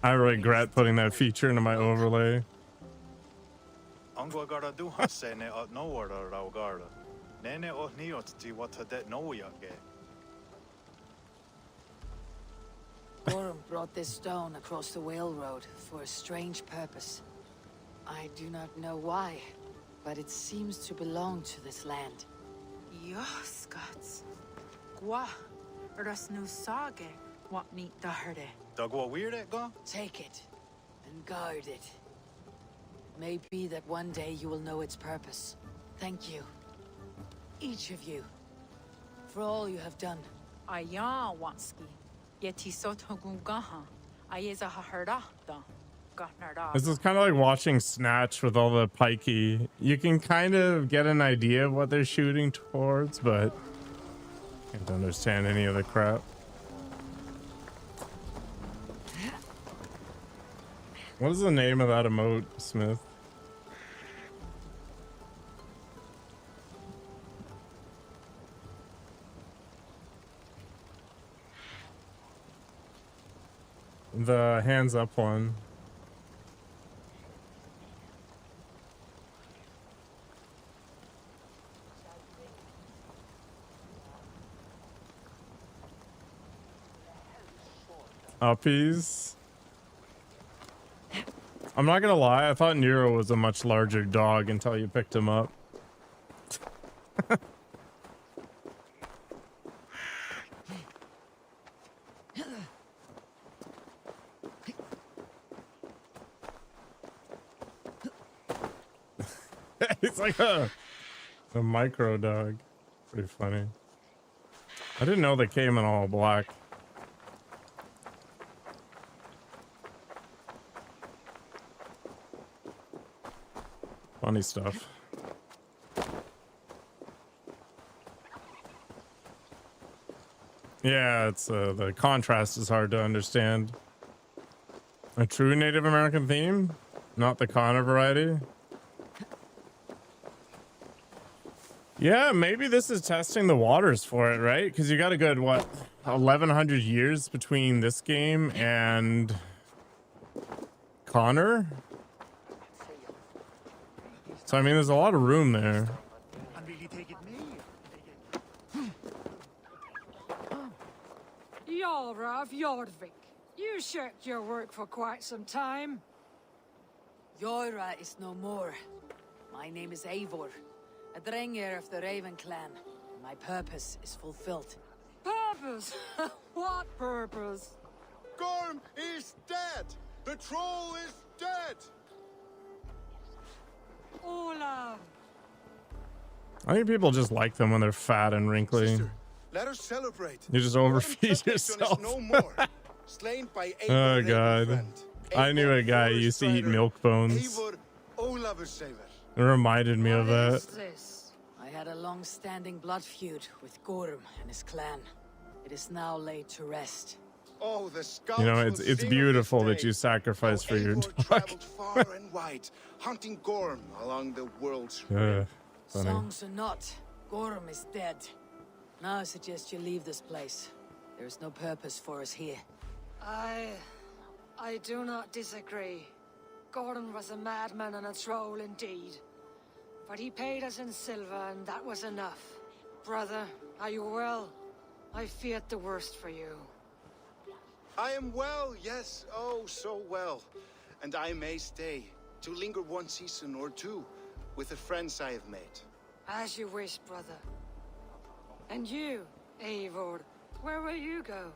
I regret putting that feature into my overlay. Angwa gara du hasse ne at no order raugarda. Nene o niot ti what det no yake. Gorm brought this stone across the whale road for a strange purpose. I do not know why, but it seems to belong to this land. Yoskats. Gwa. Ras nu sage. What meet the herde. Dagwa weird it go? Take it and guard it. May be that one day you will know its purpose. Thank you, each of you, for all you have done. Aya wanski. Yeti sotogungaha. Ayeza haherda. This is kind of like watching Snatch with all the pikey. You can kind of get an idea of what they're shooting towards, but can't understand any of the crap. What is the name of that emote, Smith? The hands up one. Uppies. I'm not gonna lie, I thought Nero was a much larger dog until you picked him up. He's like a micro dog. Pretty funny. I didn't know they came in all black. Funny stuff. Yeah, it's the contrast is hard to understand. A true Native American theme, not the Connor variety. Yeah, maybe this is testing the waters for it, right? Because you got a good, what, 1,100 years between this game and Connor? So, I mean, there's a lot of room there. Jarl of Jorvik, you shirked your work for quite some time. Jorah is no more. My name is Eivor, a Drengir of the Raven clan. My purpose is fulfilled. Purpose? What purpose? Gorm is dead! The troll is dead! Olaf! I think people just like them when they're fat and wrinkly. Sister, let us celebrate. You just overfeed yourself. No more. Slain by Oh Eivor, god. friend. I knew a guy who used to eat milk bones. Eivor Ólafsson. It reminded me of What that. is this? I had a long-standing blood feud with Gorm and his clan. It is now laid to rest. Oh, the You know, scouts it's will beautiful sing of that this you day. sacrifice for your Eivor dog. traveled far and wide, hunting Gorm along the world's rim. Funny. Songs or not, Gorm is dead. Now I suggest you leave this place. There is no purpose for us here. I do not disagree. Gordon was a madman and a troll indeed. But he paid us in silver, and that was enough. Brother, are you well? I feared the worst for you. I am well, yes, oh, so well. And I may stay, to linger one season or two, with the friends I have made. As you wish, brother. And you, Eivor, where will you go?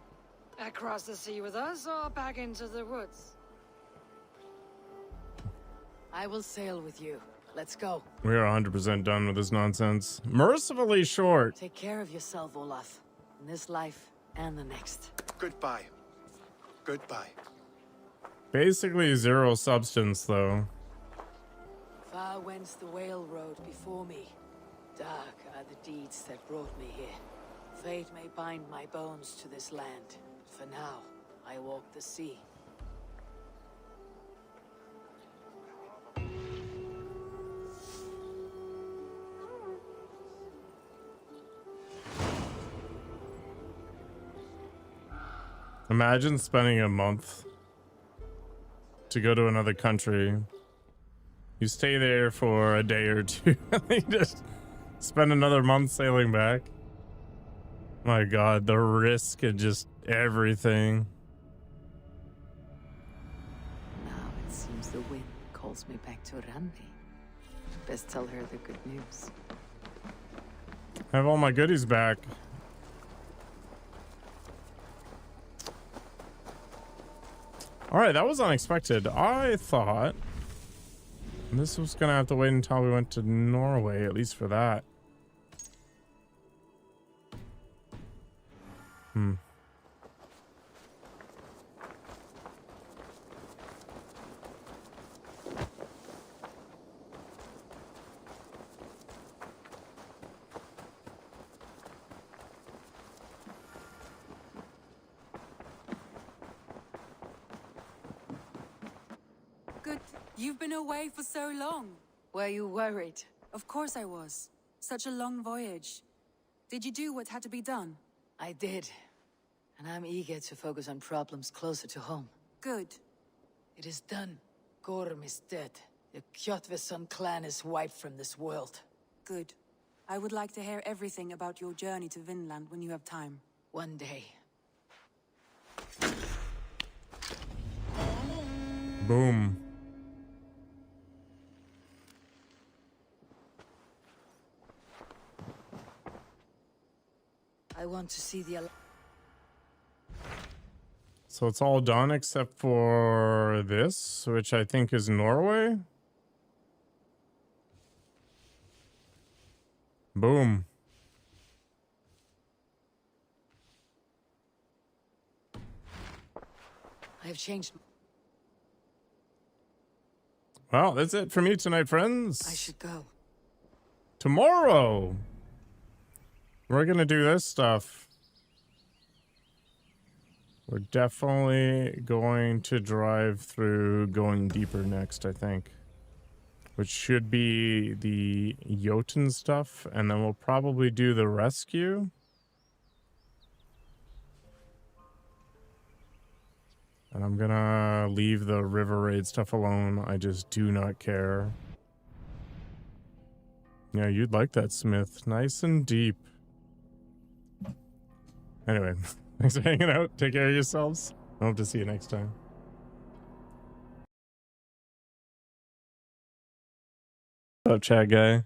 Across the sea with us, or back into the woods? I will sail with you. Let's go. We are 100% done with this nonsense. Mercifully short. Take care of yourself, Olaf. In this life and the next. Goodbye. Goodbye. Basically zero substance, though. Far wends the whale road before me. Dark are the deeds that brought me here. Fate may bind my bones to this land. For now, I walk the sea. Imagine spending a month to go to another country. You stay there for a day or two, and then you just spend another month sailing back. My god, the risk and just everything. Now it seems the wind calls me back to Randi. Best tell her the good news. I have all my goodies back. Alright, that was unexpected. I thought this was gonna have to wait until we went to Norway, at least for that. Good. You've been away for so long. Were you worried? Of course I was. Such a long voyage. Did you do what had to be done? I did. And I'm eager to focus on problems closer to home. Good. It is done. Gorm is dead. The Kjotveson clan is wiped from this world. Good. I would like to hear everything about your journey to Vinland when you have time. One day. Boom. I want to see the... So it's all done except for this, which I think is Norway. Boom. I've changed... Well, that's it for me tonight, friends. I should go. Tomorrow, we're gonna do this stuff. We're definitely going to drive through Going Deeper next, I think. Which should be the Jotun stuff, and then we'll probably do the rescue. And I'm gonna leave the river raid stuff alone. I just do not care. Yeah, you'd like that, Smith. Nice and deep. Anyway, thanks for hanging out. Take care of yourselves. I hope to see you next time. What's up, chat guy?